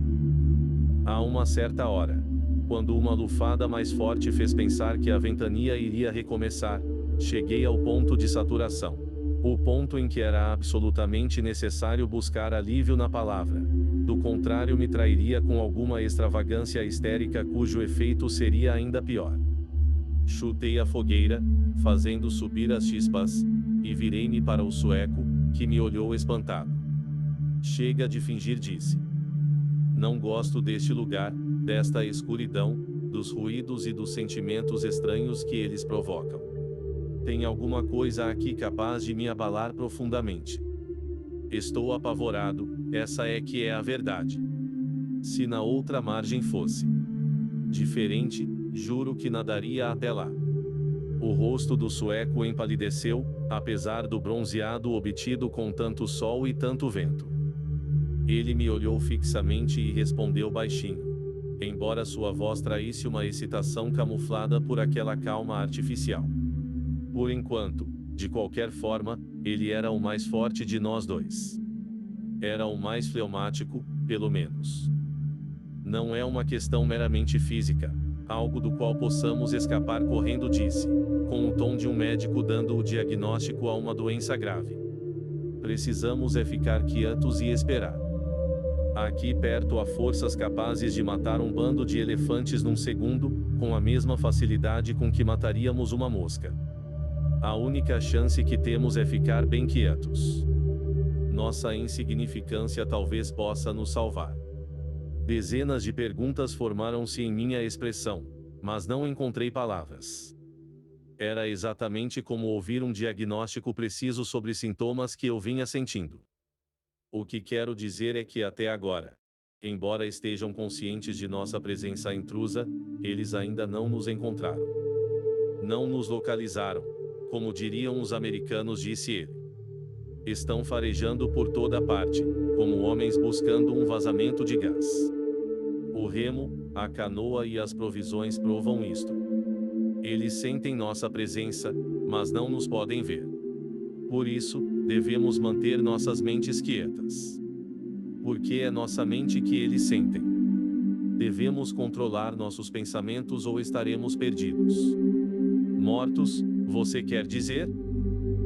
A uma certa hora, quando uma lufada mais forte fez pensar que a ventania iria recomeçar, cheguei ao ponto de saturação. O ponto em que era absolutamente necessário buscar alívio na palavra. Do contrário, me trairia com alguma extravagância histérica cujo efeito seria ainda pior. Chutei a fogueira, fazendo subir as chispas, e virei-me para o sueco, que me olhou espantado. Chega de fingir, disse. Não gosto deste lugar, desta escuridão, dos ruídos e dos sentimentos estranhos que eles provocam. Tem alguma coisa aqui capaz de me abalar profundamente. Estou apavorado, essa é que é a verdade. Se na outra margem fosse diferente, juro que nadaria até lá. O rosto do sueco empalideceu, apesar do bronzeado obtido com tanto sol e tanto vento. Ele me olhou fixamente e respondeu baixinho, embora sua voz traísse uma excitação camuflada por aquela calma artificial. Por enquanto, de qualquer forma, ele era o mais forte de nós dois. Era o mais fleumático, pelo menos. Não é uma questão meramente física, algo do qual possamos escapar correndo, disse, com o tom de um médico dando o diagnóstico a uma doença grave. Precisamos é ficar quietos e esperar. Aqui perto há forças capazes de matar um bando de elefantes num segundo, com a mesma facilidade com que mataríamos uma mosca. A única chance que temos é ficar bem quietos. Nossa insignificância talvez possa nos salvar. Dezenas de perguntas formaram-se em minha expressão, mas não encontrei palavras. Era exatamente como ouvir um diagnóstico preciso sobre sintomas que eu vinha sentindo. O que quero dizer é que até agora, embora estejam conscientes de nossa presença intrusa, eles ainda não nos encontraram. Não nos localizaram, como diriam os americanos, disse ele. Estão farejando por toda parte, como homens buscando um vazamento de gás. O remo, a canoa e as provisões provam isto. Eles sentem nossa presença, mas não nos podem ver. Por isso, devemos manter nossas mentes quietas. Porque é nossa mente que eles sentem. Devemos controlar nossos pensamentos ou estaremos perdidos. Mortos, você quer dizer?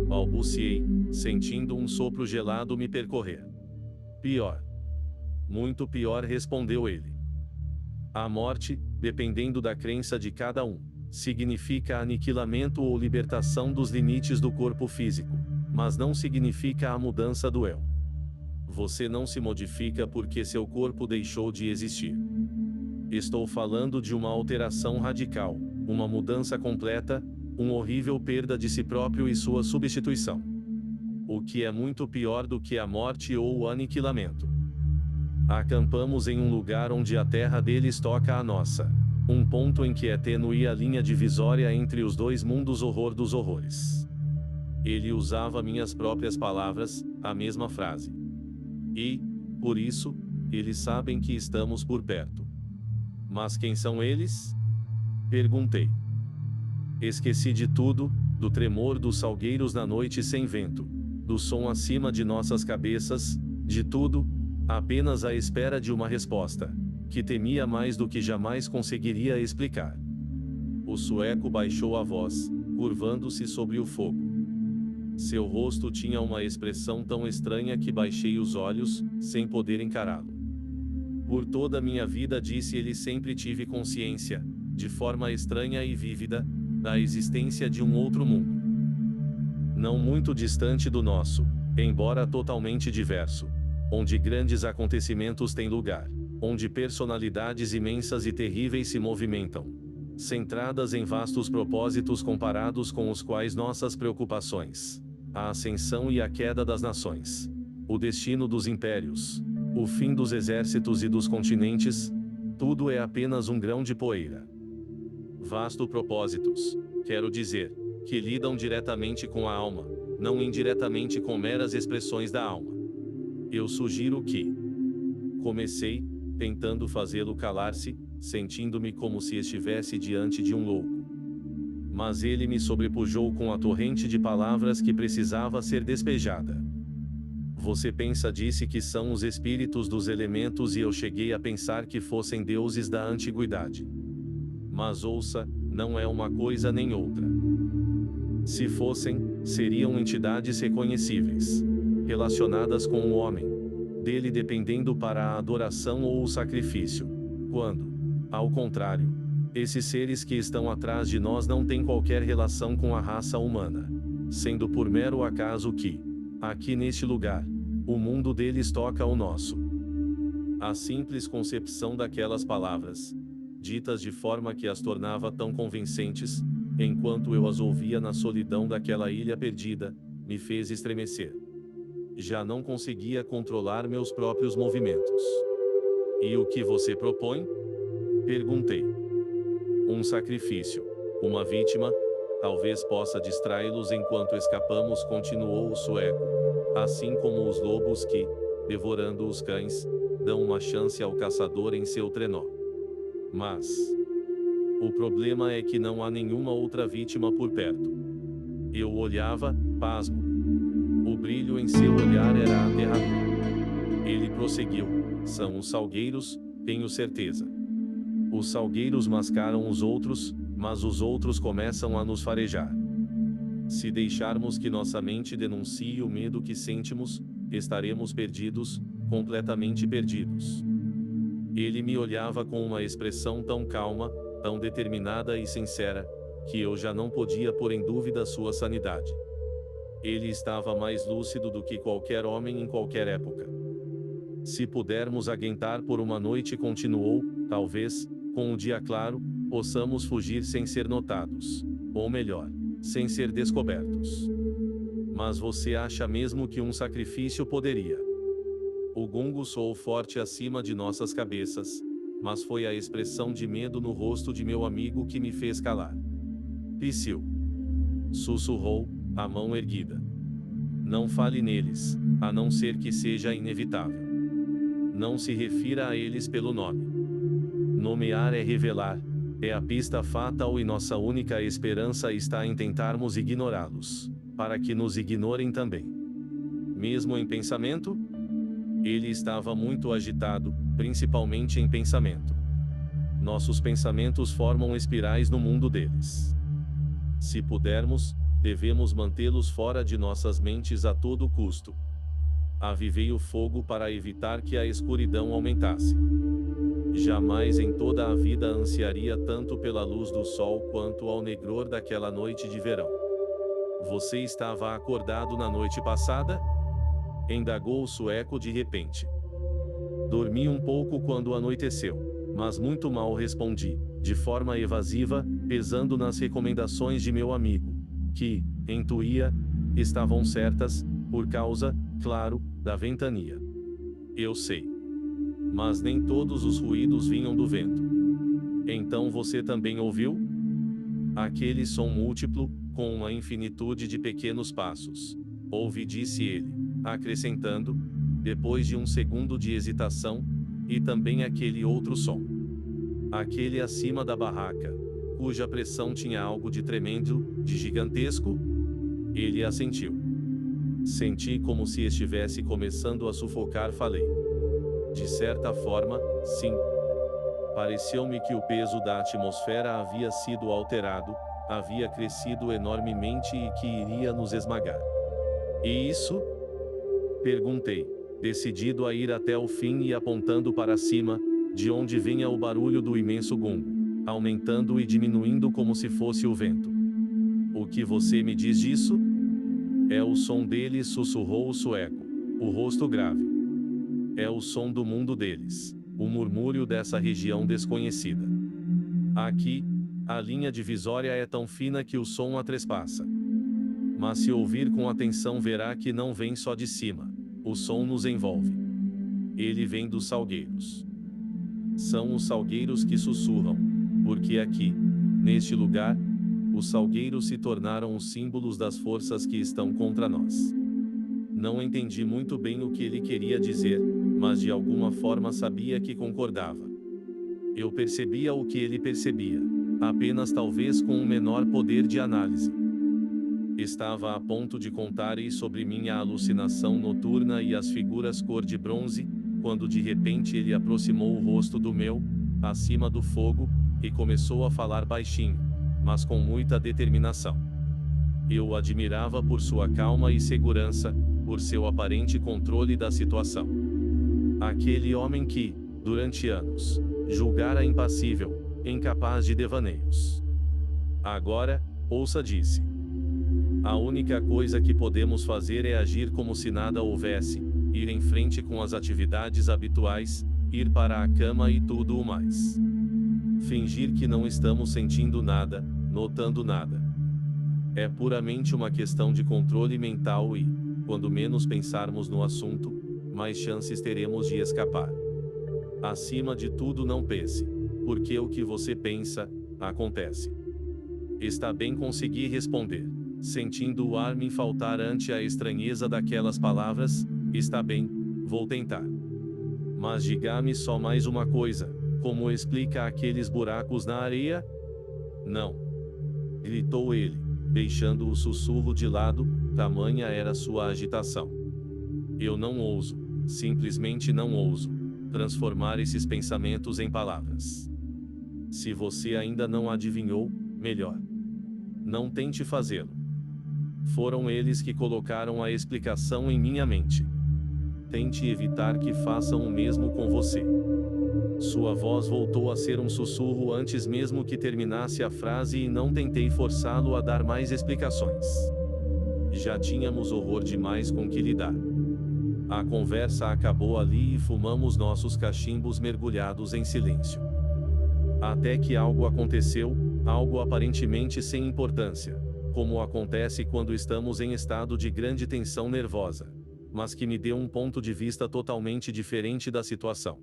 Balbuciei, sentindo um sopro gelado me percorrer. Pior. Muito pior, respondeu ele. A morte, dependendo da crença de cada um, significa aniquilamento ou libertação dos limites do corpo físico, mas não significa a mudança do eu. Você não se modifica porque seu corpo deixou de existir. Estou falando de uma alteração radical, uma mudança completa, uma horrível perda de si próprio e sua substituição. O que é muito pior do que a morte ou o aniquilamento. Acampamos em um lugar onde a terra deles toca a nossa. Um ponto em que é tênue a linha divisória entre os dois mundos, horror dos horrores. Ele usava minhas próprias palavras, a mesma frase. E, por isso, eles sabem que estamos por perto. Mas quem são eles? Perguntei. Esqueci de tudo, do tremor dos salgueiros na noite sem vento, do som acima de nossas cabeças, de tudo, apenas à espera de uma resposta, que temia mais do que jamais conseguiria explicar. O sueco baixou a voz, curvando-se sobre o fogo. Seu rosto tinha uma expressão tão estranha que baixei os olhos, sem poder encará-lo. Por toda a minha vida, disse ele, sempre tive consciência, de forma estranha e vívida, da existência de um outro mundo. Não muito distante do nosso, embora totalmente diverso, onde grandes acontecimentos têm lugar, onde personalidades imensas e terríveis se movimentam, centradas em vastos propósitos comparados com os quais nossas preocupações, a ascensão e a queda das nações, o destino dos impérios, o fim dos exércitos e dos continentes, tudo é apenas um grão de poeira. Vasto propósitos, quero dizer, que lidam diretamente com a alma, não indiretamente com meras expressões da alma. Eu sugiro que... Comecei, tentando fazê-lo calar-se, sentindo-me como se estivesse diante de um louco. Mas ele me sobrepujou com a torrente de palavras que precisava ser despejada. Você pensa, disse, que são os espíritos dos elementos, e eu cheguei a pensar que fossem deuses da antiguidade. Mas ouça, não é uma coisa nem outra. Se fossem, seriam entidades reconhecíveis, relacionadas com o homem, dele dependendo para a adoração ou o sacrifício. Quando, ao contrário, esses seres que estão atrás de nós não têm qualquer relação com a raça humana, sendo por mero acaso que, aqui neste lugar, o mundo deles toca o nosso. A simples concepção daquelas palavras, ditas de forma que as tornava tão convincentes, enquanto eu as ouvia na solidão daquela ilha perdida, me fez estremecer. Já não conseguia controlar meus próprios movimentos. E o que você propõe? Perguntei. Um sacrifício, uma vítima, talvez possa distraí-los enquanto escapamos, continuou o sueco, assim como os lobos que, devorando os cães, dão uma chance ao caçador em seu trenó. Mas o problema é que não há nenhuma outra vítima por perto. Eu olhava, pasmo. O brilho em seu olhar era aterrador. Ele prosseguiu: são os salgueiros, tenho certeza. Os salgueiros mascaram os outros, mas os outros começam a nos farejar. Se deixarmos que nossa mente denuncie o medo que sentimos, estaremos perdidos, completamente perdidos. Ele me olhava com uma expressão tão calma, tão determinada e sincera, que eu já não podia pôr em dúvida sua sanidade. Ele estava mais lúcido do que qualquer homem em qualquer época. Se pudermos aguentar por uma noite, continuou, talvez, com o dia claro, possamos fugir sem ser notados. Ou melhor, sem ser descobertos. Mas você acha mesmo que um sacrifício poderia? O gongo soou forte acima de nossas cabeças, mas foi a expressão de medo no rosto de meu amigo que me fez calar. Psyll. Sussurrou, a mão erguida. Não fale neles, a não ser que seja inevitável. Não se refira a eles pelo nome. Nomear é revelar, é a pista fatal e nossa única esperança está em tentarmos ignorá-los, para que nos ignorem também. Mesmo em pensamento? Ele estava muito agitado, principalmente em pensamento. Nossos pensamentos formam espirais no mundo deles. Se pudermos, devemos mantê-los fora de nossas mentes a todo custo. Avivei o fogo para evitar que a escuridão aumentasse. Jamais em toda a vida ansiaria tanto pela luz do sol quanto ao negror daquela noite de verão. Você estava acordado na noite passada? Indagou o sueco de repente. Dormi um pouco quando anoiteceu, mas muito mal, respondi, de forma evasiva, pesando nas recomendações de meu amigo, que, intuía, estavam certas, por causa, claro, da ventania. Eu sei. Mas nem todos os ruídos vinham do vento. Então você também ouviu? Aquele som múltiplo, com uma infinitude de pequenos passos. Ouvi, disse ele, acrescentando, depois de um segundo de hesitação, e também aquele outro som. Aquele acima da barraca, cuja pressão tinha algo de tremendo, de gigantesco? Ele assentiu. Senti como se estivesse começando a sufocar, falei. De certa forma, sim. Pareceu-me que o peso da atmosfera havia sido alterado, havia crescido enormemente e que iria nos esmagar. E isso? Perguntei, decidido a ir até o fim e apontando para cima, de onde vinha o barulho do imenso gongo, aumentando e diminuindo como se fosse o vento. O que você me diz disso? É o som deles, sussurrou o sueco, o rosto grave. É o som do mundo deles, o murmúrio dessa região desconhecida. Aqui, a linha divisória é tão fina que o som a trespassa. Mas se ouvir com atenção verá que não vem só de cima. O som nos envolve. Ele vem dos salgueiros. São os salgueiros que sussurram, porque aqui, neste lugar, os salgueiros se tornaram os símbolos das forças que estão contra nós. Não entendi muito bem o que ele queria dizer, mas de alguma forma sabia que concordava. Eu percebia o que ele percebia, apenas talvez com um menor poder de análise. Estava a ponto de contar-lhe sobre minha alucinação noturna e as figuras cor de bronze, quando de repente ele aproximou o rosto do meu, acima do fogo, e começou a falar baixinho, mas com muita determinação. Eu o admirava por sua calma e segurança, por seu aparente controle da situação. Aquele homem que, durante anos, julgara impassível, incapaz de devaneios. Agora, ouça, disse. A única coisa que podemos fazer é agir como se nada houvesse, ir em frente com as atividades habituais, ir para a cama e tudo o mais. Fingir que não estamos sentindo nada, notando nada. É puramente uma questão de controle mental e, quando menos pensarmos no assunto, mais chances teremos de escapar. Acima de tudo, não pense, porque o que você pensa, acontece. Está bem, consegui responder, sentindo o ar me faltar ante a estranheza daquelas palavras. Está bem, vou tentar. Mas diga-me só mais uma coisa, como explica aqueles buracos na areia? Não. Gritou ele, deixando o sussurro de lado, tamanha era sua agitação. Eu não ouso. Simplesmente não ouso transformar esses pensamentos em palavras. Se você ainda não adivinhou, melhor. Não tente fazê-lo. Foram eles que colocaram a explicação em minha mente. Tente evitar que façam o mesmo com você. Sua voz voltou a ser um sussurro antes mesmo que terminasse a frase e não tentei forçá-lo a dar mais explicações. Já tínhamos horror demais com que lidar. A conversa acabou ali e fumamos nossos cachimbos mergulhados em silêncio. Até que algo aconteceu, algo aparentemente sem importância, como acontece quando estamos em estado de grande tensão nervosa, mas que me deu um ponto de vista totalmente diferente da situação.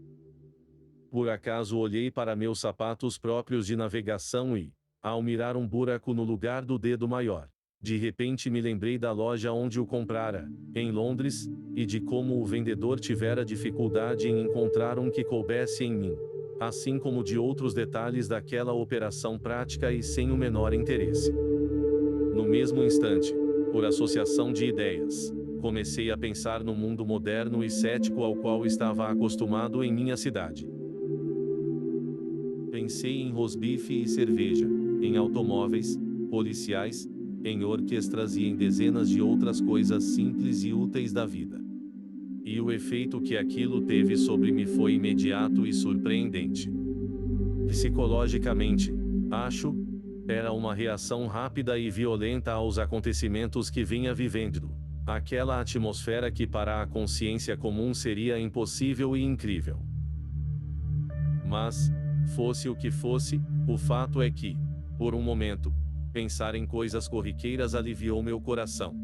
Por acaso olhei para meus sapatos próprios de navegação e, ao mirar um buraco no lugar do dedo maior, de repente me lembrei da loja onde o comprara, em Londres, e de como o vendedor tivera dificuldade em encontrar um que coubesse em mim, assim como de outros detalhes daquela operação prática e sem o menor interesse. No mesmo instante, por associação de ideias, comecei a pensar no mundo moderno e cético ao qual estava acostumado em minha cidade. Pensei em rosbife e cerveja, em automóveis, policiais, em orquestras e em dezenas de outras coisas simples e úteis da vida. E o efeito que aquilo teve sobre mim foi imediato e surpreendente. Psicologicamente, acho, era uma reação rápida e violenta aos acontecimentos que vinha vivendo. Aquela atmosfera que para a consciência comum seria impossível e incrível. Mas, fosse o que fosse, o fato é que, por um momento, pensar em coisas corriqueiras aliviou meu coração,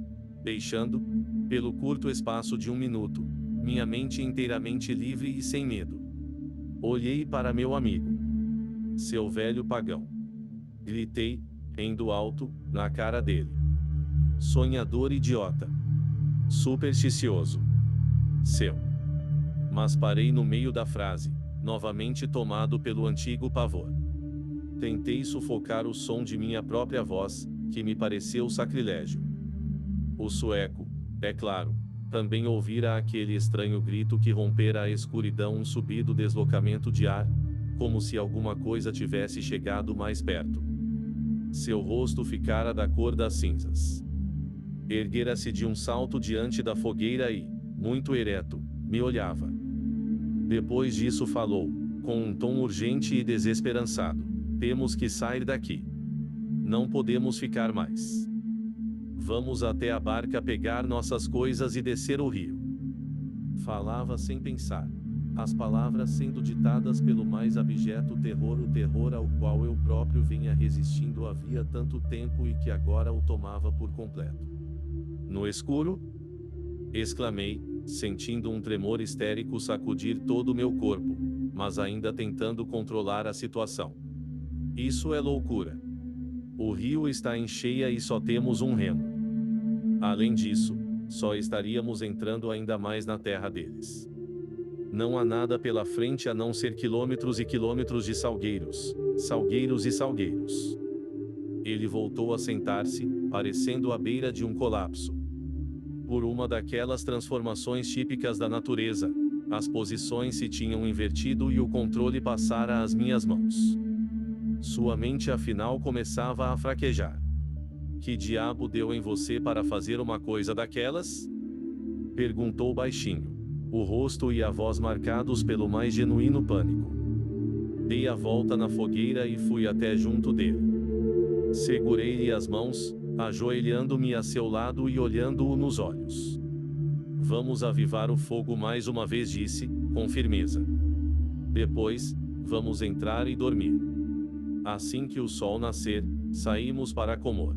deixando, pelo curto espaço de um minuto, minha mente inteiramente livre e sem medo. Olhei para meu amigo. Seu velho pagão. Gritei, rindo alto, na cara dele. Sonhador idiota. Supersticioso. Seu. Mas parei no meio da frase, novamente tomado pelo antigo pavor. Tentei sufocar o som de minha própria voz, que me pareceu sacrilégio. O sueco, é claro, também ouvira aquele estranho grito que rompera a escuridão, um subido deslocamento de ar, como se alguma coisa tivesse chegado mais perto. Seu rosto ficara da cor das cinzas. Erguera-se de um salto diante da fogueira e, muito ereto, me olhava. Depois disso falou, com um tom urgente e desesperançado: temos que sair daqui. Não podemos ficar mais. Vamos até a barca pegar nossas coisas e descer o rio. Falava sem pensar, as palavras sendo ditadas pelo mais abjeto terror, o terror ao qual eu próprio vinha resistindo havia tanto tempo e que agora o tomava por completo. No escuro? Exclamei, sentindo um tremor histérico sacudir todo o meu corpo, mas ainda tentando controlar a situação. Isso é loucura. O rio está em cheia e só temos um remo. Além disso, só estaríamos entrando ainda mais na terra deles. Não há nada pela frente a não ser quilômetros e quilômetros de salgueiros, salgueiros e salgueiros. Ele voltou a sentar-se, parecendo à beira de um colapso. Por uma daquelas transformações típicas da natureza, as posições se tinham invertido e o controle passara às minhas mãos. Sua mente afinal começava a fraquejar. Que diabo deu em você para fazer uma coisa daquelas? Perguntou baixinho, o rosto e a voz marcados pelo mais genuíno pânico. Dei a volta na fogueira e fui até junto dele. Segurei-lhe as mãos, ajoelhando-me a seu lado e olhando-o nos olhos. Vamos avivar o fogo mais uma vez, disse, com firmeza. Depois, vamos entrar e dormir. Assim que o sol nascer, saímos para Comor.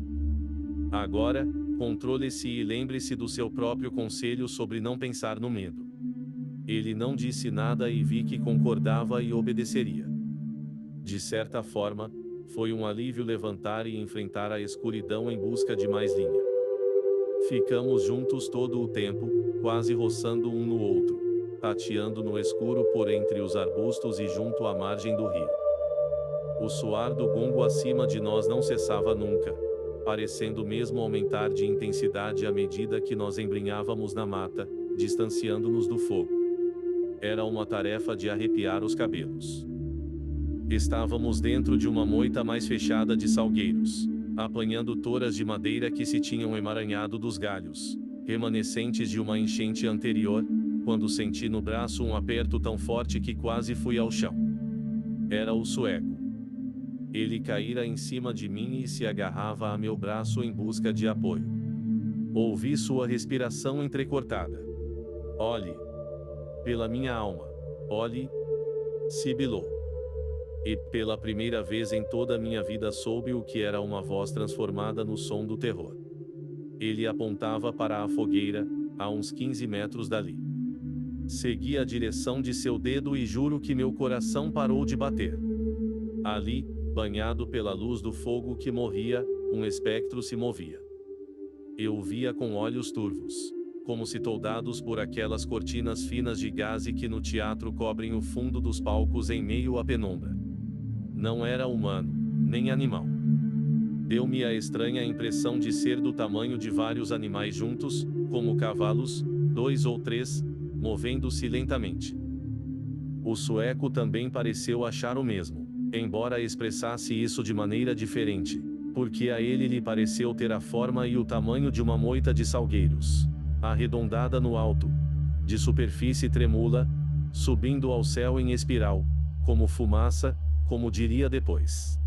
Agora, controle-se e lembre-se do seu próprio conselho sobre não pensar no medo. Ele não disse nada e vi que concordava e obedeceria. De certa forma, foi um alívio levantar e enfrentar a escuridão em busca de mais linha. Ficamos juntos todo o tempo, quase roçando um no outro, tateando no escuro por entre os arbustos e junto à margem do rio. O soar do gongo acima de nós não cessava nunca, parecendo mesmo aumentar de intensidade à medida que nós embrenhávamos na mata, distanciando-nos do fogo. Era uma tarefa de arrepiar os cabelos. Estávamos dentro de uma moita mais fechada de salgueiros, apanhando toras de madeira que se tinham emaranhado dos galhos, remanescentes de uma enchente anterior, quando senti no braço um aperto tão forte que quase fui ao chão. Era o sueco. Ele caíra em cima de mim e se agarrava a meu braço em busca de apoio. Ouvi sua respiração entrecortada. "Olhe! Pela minha alma! Olhe!" sibilou. E, pela primeira vez em toda a minha vida, soube o que era uma voz transformada no som do terror. Ele apontava para a fogueira, a uns 15 metros dali. Segui a direção de seu dedo e juro que meu coração parou de bater. Ali, banhado pela luz do fogo que morria, um espectro se movia. Eu o via com olhos turvos, como se toldados por aquelas cortinas finas de gaze que no teatro cobrem o fundo dos palcos em meio à penumbra. Não era humano, nem animal. Deu-me a estranha impressão de ser do tamanho de vários animais juntos, como cavalos, 2 ou 3, movendo-se lentamente. O sueco também pareceu achar o mesmo, embora expressasse isso de maneira diferente, porque a ele lhe pareceu ter a forma e o tamanho de uma moita de salgueiros, arredondada no alto, de superfície tremula, subindo ao céu em espiral, como fumaça, como diria depois.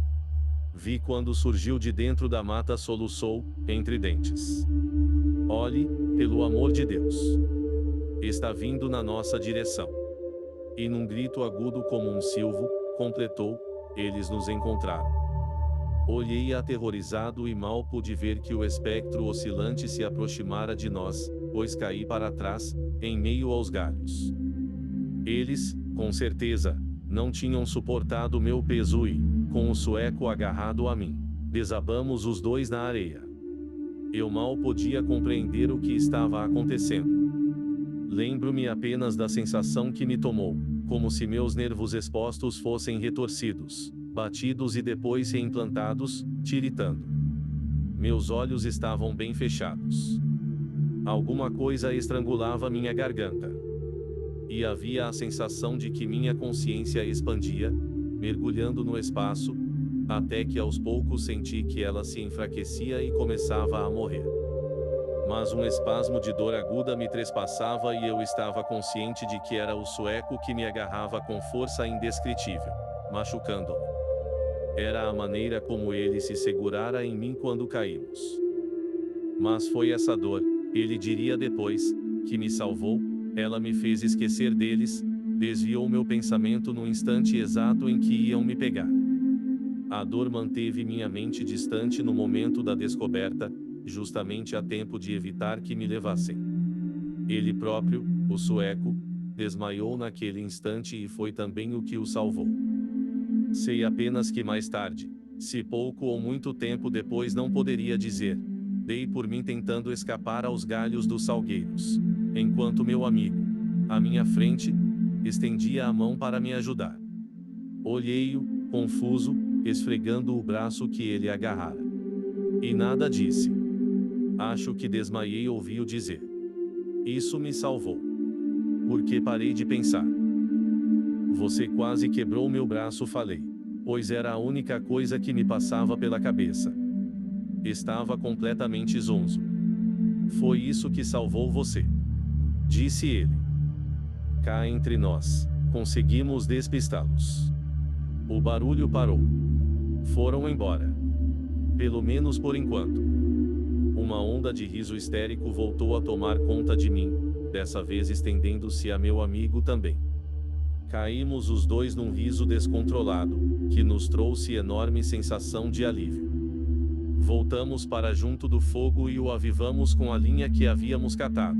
Vi quando surgiu de dentro da mata, soluçou, entre dentes. "Olhe, pelo amor de Deus! Está vindo na nossa direção." E num grito agudo como um silvo, completou: "Eles nos encontraram." Olhei aterrorizado e mal pude ver que o espectro oscilante se aproximara de nós, pois caí para trás, em meio aos galhos. Eles, com certeza, não tinham suportado meu peso e, com o sueco agarrado a mim, desabamos os dois na areia. Eu mal podia compreender o que estava acontecendo. Lembro-me apenas da sensação que me tomou, como se meus nervos expostos fossem retorcidos, batidos e depois reimplantados, tiritando. Meus olhos estavam bem fechados. Alguma coisa estrangulava minha garganta. E havia a sensação de que minha consciência expandia, mergulhando no espaço, até que aos poucos senti que ela se enfraquecia e começava a morrer. Mas um espasmo de dor aguda me trespassava e eu estava consciente de que era o sueco que me agarrava com força indescritível, machucando-me. Era a maneira como ele se segurara em mim quando caímos. Mas foi essa dor, ele diria depois, que me salvou. Ela me fez esquecer deles, desviou meu pensamento no instante exato em que iam me pegar. A dor manteve minha mente distante no momento da descoberta, justamente a tempo de evitar que me levassem. Ele próprio, o sueco, desmaiou naquele instante e foi também o que o salvou. Sei apenas que mais tarde, se pouco ou muito tempo depois não poderia dizer, dei por mim tentando escapar aos galhos dos salgueiros, enquanto meu amigo, à minha frente, estendia a mão para me ajudar. Olhei-o, confuso, esfregando o braço que ele agarrara. E nada disse. Acho que desmaiei, ouvi-o dizer. Isso me salvou. Porque parei de pensar. Você quase quebrou meu braço, falei, pois era a única coisa que me passava pela cabeça. Estava completamente zonzo. Foi isso que salvou você, disse ele. Cá entre nós, conseguimos despistá-los. O barulho parou. Foram embora. Pelo menos por enquanto. Uma onda de riso histérico voltou a tomar conta de mim, dessa vez estendendo-se a meu amigo também. Caímos os dois num riso descontrolado, que nos trouxe enorme sensação de alívio. Voltamos para junto do fogo e o avivamos com a linha que havíamos catado.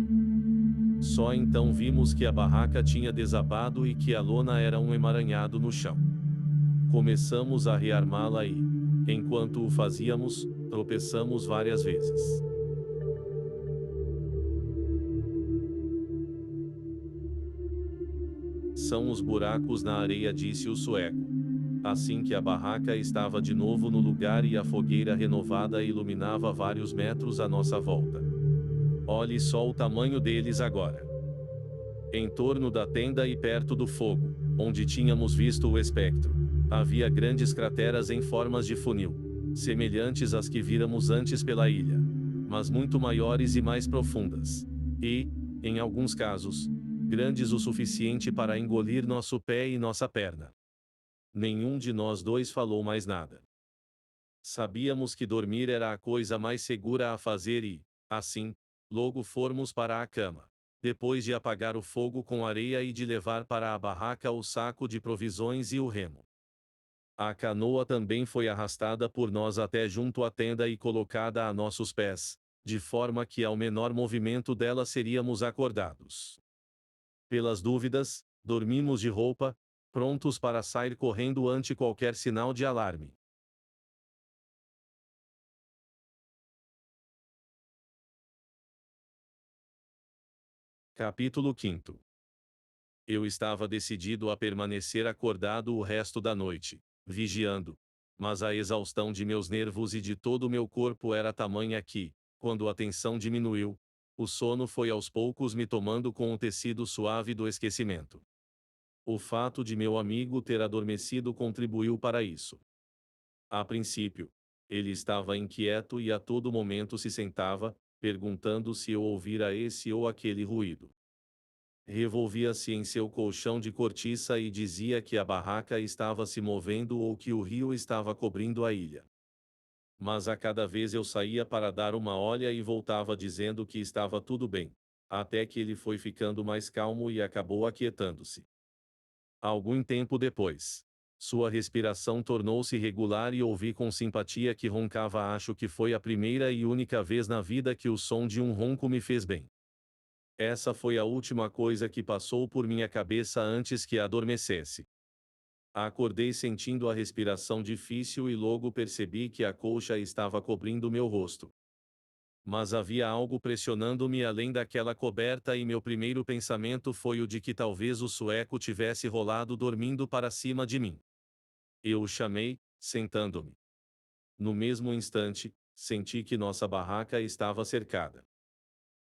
Só então vimos que a barraca tinha desabado e que a lona era um emaranhado no chão. Começamos a rearmá-la e, enquanto o fazíamos, tropeçamos várias vezes. São os buracos na areia, disse o sueco. Assim que a barraca estava de novo no lugar e a fogueira renovada iluminava vários metros à nossa volta. Olhe só o tamanho deles agora. Em torno da tenda e perto do fogo, onde tínhamos visto o espectro, havia grandes crateras em formas de funil, semelhantes às que víramos antes pela ilha, mas muito maiores e mais profundas. E, em alguns casos, grandes o suficiente para engolir nosso pé e nossa perna. Nenhum de nós dois falou mais nada. Sabíamos que dormir era a coisa mais segura a fazer e, assim, logo fomos para a cama. Depois de apagar o fogo com areia e de levar para a barraca o saco de provisões e o remo. A canoa também foi arrastada por nós até junto à tenda e colocada a nossos pés, de forma que ao menor movimento dela seríamos acordados. Pelas dúvidas, dormimos de roupa, prontos para sair correndo ante qualquer sinal de alarme. Capítulo 5. Eu estava decidido a permanecer acordado o resto da noite, vigiando. Mas a exaustão de meus nervos e de todo o meu corpo era tamanha que, quando a tensão diminuiu, o sono foi aos poucos me tomando com o tecido suave do esquecimento. O fato de meu amigo ter adormecido contribuiu para isso. A princípio, ele estava inquieto e a todo momento se sentava, perguntando se eu ouvira esse ou aquele ruído. Revolvia-se em seu colchão de cortiça e dizia que a barraca estava se movendo ou que o rio estava cobrindo a ilha. Mas a cada vez eu saía para dar uma olha e voltava dizendo que estava tudo bem, até que ele foi ficando mais calmo e acabou aquietando-se. Algum tempo depois, sua respiração tornou-se regular e ouvi com simpatia que roncava. Acho que foi a primeira e única vez na vida que o som de um ronco me fez bem. Essa foi a última coisa que passou por minha cabeça antes que adormecesse. Acordei sentindo a respiração difícil e logo percebi que a colcha estava cobrindo meu rosto. Mas havia algo pressionando-me além daquela coberta e meu primeiro pensamento foi o de que talvez o sueco tivesse rolado dormindo para cima de mim. Eu o chamei, sentando-me. No mesmo instante, senti que nossa barraca estava cercada.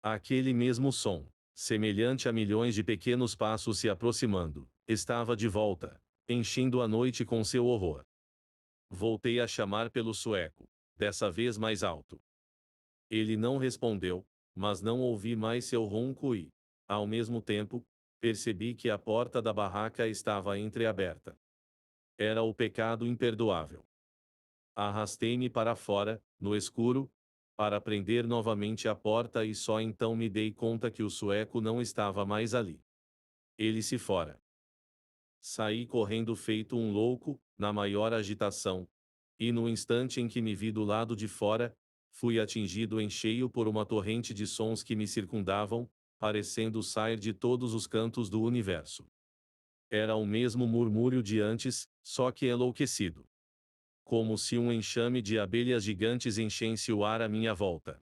Aquele mesmo som, semelhante a milhões de pequenos passos se aproximando, estava de volta, enchendo a noite com seu horror. Voltei a chamar pelo sueco, dessa vez mais alto. Ele não respondeu, mas não ouvi mais seu ronco e, ao mesmo tempo, percebi que a porta da barraca estava entreaberta. Era o pecado imperdoável. Arrastei-me para fora, no escuro, para prender novamente a porta e só então me dei conta que o sueco não estava mais ali. Ele se fora. Saí correndo feito um louco, na maior agitação, e no instante em que me vi do lado de fora, fui atingido em cheio por uma torrente de sons que me circundavam, parecendo sair de todos os cantos do universo. Era o mesmo murmúrio de antes, só que enlouquecido. Como se um enxame de abelhas gigantes enchesse o ar à minha volta.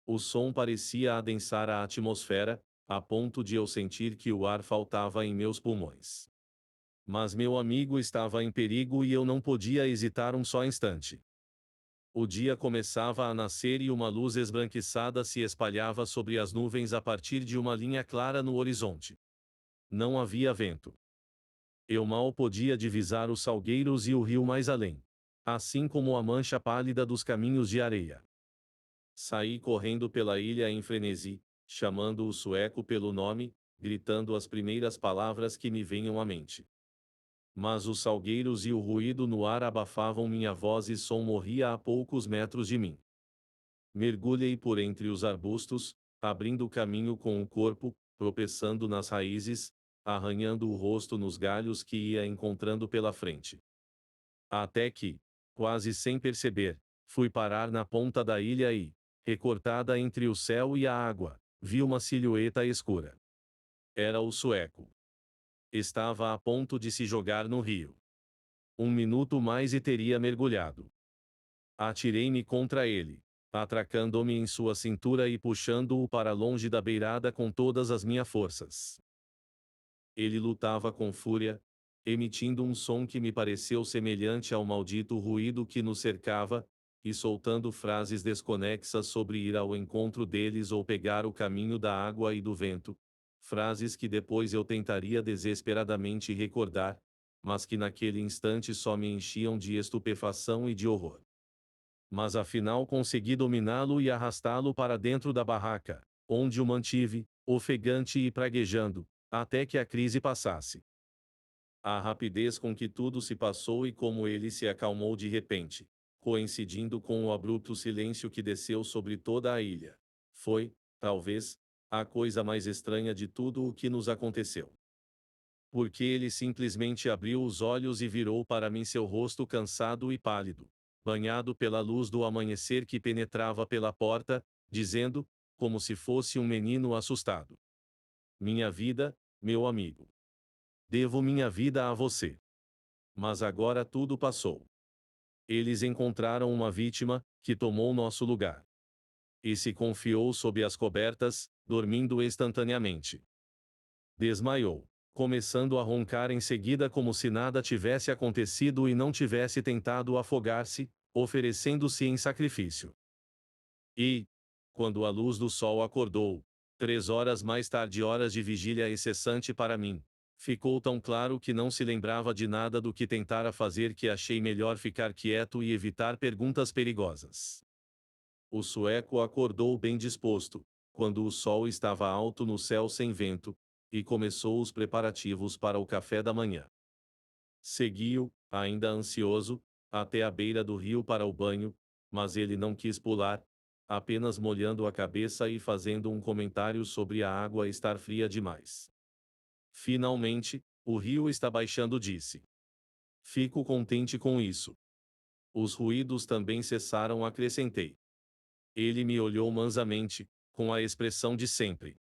O som parecia adensar a atmosfera, a ponto de eu sentir que o ar faltava em meus pulmões. Mas meu amigo estava em perigo e eu não podia hesitar um só instante. O dia começava a nascer e uma luz esbranquiçada se espalhava sobre as nuvens a partir de uma linha clara no horizonte. Não havia vento. Eu mal podia divisar os salgueiros e o rio mais além, assim como a mancha pálida dos caminhos de areia. Saí correndo pela ilha em frenesi, chamando o sueco pelo nome, gritando as primeiras palavras que me venham à mente. Mas os salgueiros e o ruído no ar abafavam minha voz e som morria a poucos metros de mim. Mergulhei por entre os arbustos, abrindo caminho com o corpo, tropeçando nas raízes, arranhando o rosto nos galhos que ia encontrando pela frente. Até que, quase sem perceber, fui parar na ponta da ilha e, recortada entre o céu e a água, vi uma silhueta escura. Era o sueco. Estava a ponto de se jogar no rio. Um minuto mais e teria mergulhado. Atirei-me contra ele, atracando-me em sua cintura e puxando-o para longe da beirada com todas as minhas forças. Ele lutava com fúria, emitindo um som que me pareceu semelhante ao maldito ruído que nos cercava, e soltando frases desconexas sobre ir ao encontro deles ou pegar o caminho da água e do vento, Frases que depois eu tentaria desesperadamente recordar, mas que naquele instante só me enchiam de estupefação e de horror. Mas afinal consegui dominá-lo e arrastá-lo para dentro da barraca, onde o mantive, ofegante e praguejando, até que a crise passasse. A rapidez com que tudo se passou e como ele se acalmou de repente, coincidindo com o abrupto silêncio que desceu sobre toda a ilha, foi, talvez, a coisa mais estranha de tudo o que nos aconteceu. Porque ele simplesmente abriu os olhos e virou para mim seu rosto cansado e pálido, banhado pela luz do amanhecer que penetrava pela porta, dizendo, como se fosse um menino assustado: Minha vida, meu amigo. Devo minha vida a você. Mas agora tudo passou. Eles encontraram uma vítima, que tomou nosso lugar. E se confiou sob as cobertas, dormindo instantaneamente. Desmaiou, começando a roncar em seguida como se nada tivesse acontecido e não tivesse tentado afogar-se, oferecendo-se em sacrifício. E, quando a luz do sol acordou, 3 horas mais tarde, horas de vigília incessante para mim, ficou tão claro que não se lembrava de nada do que tentara fazer que achei melhor ficar quieto e evitar perguntas perigosas. O sueco acordou bem disposto, quando o sol estava alto no céu sem vento, e começou os preparativos para o café da manhã. Segui-o, ainda ansioso, até a beira do rio para o banho, mas ele não quis pular, apenas molhando a cabeça e fazendo um comentário sobre a água estar fria demais. Finalmente, o rio está baixando, disse. Fico contente com isso. Os ruídos também cessaram, acrescentei. Ele me olhou mansamente, com a expressão de sempre.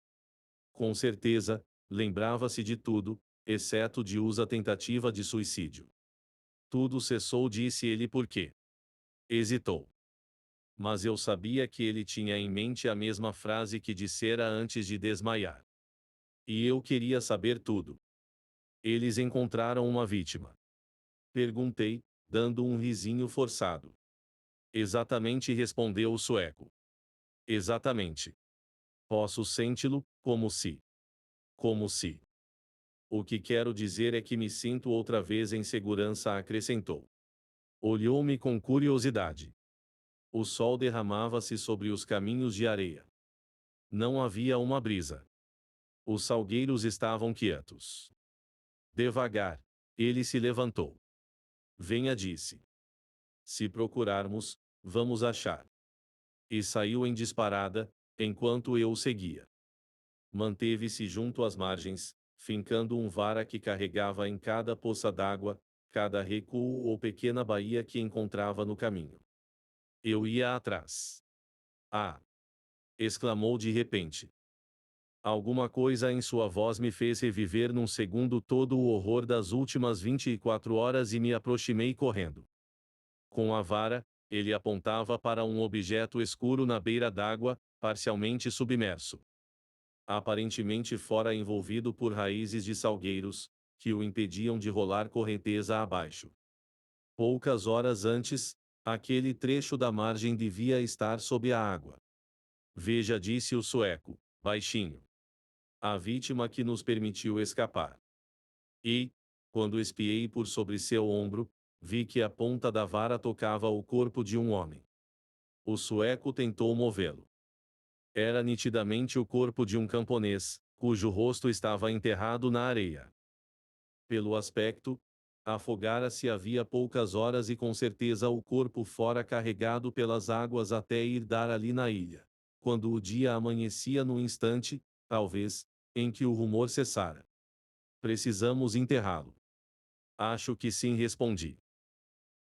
Com certeza, lembrava-se de tudo, exceto de usa tentativa de suicídio. Tudo cessou, disse ele, porque hesitou. Mas eu sabia que ele tinha em mente a mesma frase que dissera antes de desmaiar. E eu queria saber tudo. Eles encontraram uma vítima? Perguntei, dando um risinho forçado. Exatamente, respondeu o sueco. Exatamente. Posso senti-lo, como se. Como se. O que quero dizer é que me sinto outra vez em segurança, acrescentou. Olhou-me com curiosidade. O sol derramava-se sobre os caminhos de areia. Não havia uma brisa. Os salgueiros estavam quietos. Devagar, ele se levantou. Venha, disse. Se procurarmos, vamos achar. E saiu em disparada, enquanto eu o seguia. Manteve-se junto às margens, fincando um vara que carregava em cada poça d'água, cada recuo ou pequena baía que encontrava no caminho. Eu ia atrás. Ah! Exclamou de repente. Alguma coisa em sua voz me fez reviver num segundo todo o horror das últimas 24 horas e me aproximei correndo. Com a vara, ele apontava para um objeto escuro na beira d'água, parcialmente submerso. Aparentemente fora envolvido por raízes de salgueiros, que o impediam de rolar correnteza abaixo. Poucas horas antes, aquele trecho da margem devia estar sob a água. Veja, disse o sueco, baixinho. A vítima que nos permitiu escapar. E, quando espiei por sobre seu ombro, vi que a ponta da vara tocava o corpo de um homem. O sueco tentou movê-lo. Era nitidamente o corpo de um camponês, cujo rosto estava enterrado na areia. Pelo aspecto, afogara-se havia poucas horas e com certeza o corpo fora carregado pelas águas até ir dar ali na ilha. Quando o dia amanhecia no instante, talvez, em que o rumor cessara. Precisamos enterrá-lo. Acho que sim, respondi.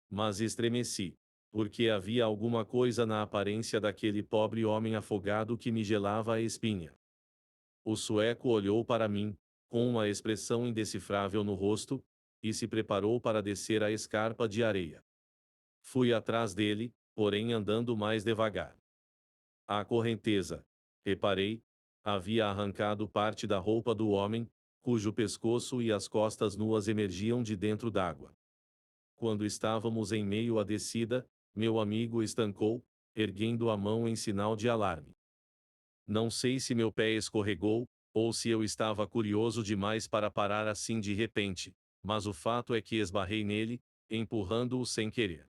Mas estremeci, porque havia alguma coisa na aparência daquele pobre homem afogado que me gelava a espinha. O sueco olhou para mim, com uma expressão indecifrável no rosto, e se preparou para descer a escarpa de areia. Fui atrás dele, porém andando mais devagar. A correnteza, reparei, havia arrancado parte da roupa do homem, cujo pescoço e as costas nuas emergiam de dentro d'água. Quando estávamos em meio à descida, meu amigo estancou, erguendo a mão em sinal de alarme. Não sei se meu pé escorregou, ou se eu estava curioso demais para parar assim de repente, mas o fato é que esbarrei nele, empurrando-o sem querer.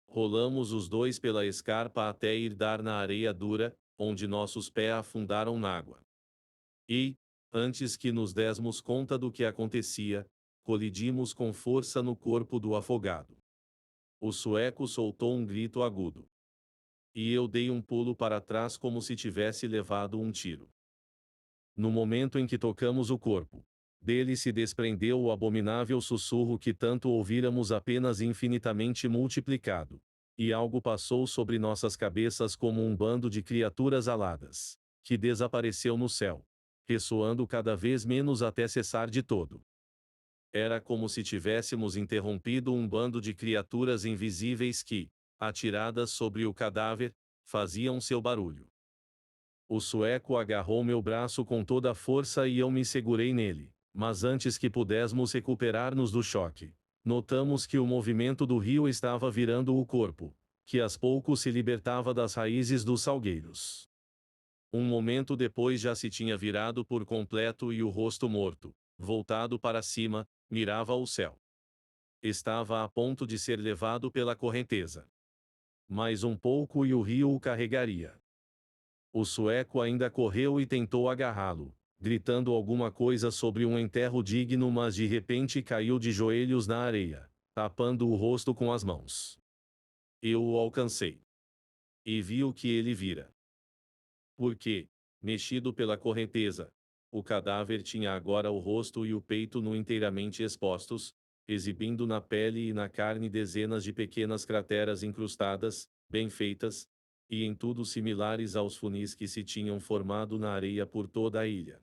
Rolamos os dois pela escarpa até ir dar na areia dura, onde nossos pés afundaram n'água. E, antes que nos dessemos conta do que acontecia, colidimos com força no corpo do afogado. O sueco soltou um grito agudo. E eu dei um pulo para trás como se tivesse levado um tiro. No momento em que tocamos o corpo dele, se desprendeu o abominável sussurro que tanto ouvíramos, apenas infinitamente multiplicado. E algo passou sobre nossas cabeças como um bando de criaturas aladas, que desapareceu no céu, ressoando cada vez menos até cessar de todo. Era como se tivéssemos interrompido um bando de criaturas invisíveis que, atiradas sobre o cadáver, faziam seu barulho. O sueco agarrou meu braço com toda a força e eu me segurei nele, mas antes que pudéssemos recuperar-nos do choque, notamos que o movimento do rio estava virando o corpo, que aos poucos se libertava das raízes dos salgueiros. Um momento depois já se tinha virado por completo e o rosto morto, voltado para cima, mirava o céu. Estava a ponto de ser levado pela correnteza. Mais um pouco e o rio o carregaria. O sueco ainda correu e tentou agarrá-lo, gritando alguma coisa sobre um enterro digno, mas de repente caiu de joelhos na areia, tapando o rosto com as mãos. Eu o alcancei. E vi o que ele vira. Porque, mexido pela correnteza, o cadáver tinha agora o rosto e o peito nu inteiramente expostos, exibindo na pele e na carne dezenas de pequenas crateras incrustadas, bem feitas, e em tudo similares aos funis que se tinham formado na areia por toda a ilha.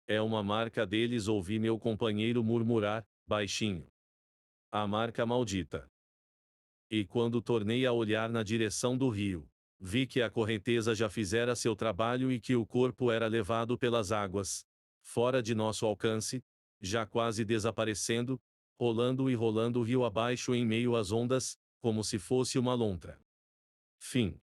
É uma marca deles, ouvi meu companheiro murmurar, baixinho. A marca maldita. E quando tornei a olhar na direção do rio, vi que a correnteza já fizera seu trabalho e que o corpo era levado pelas águas, fora de nosso alcance, já quase desaparecendo, rolando e rolando rio abaixo em meio às ondas, como se fosse uma lontra. Fim.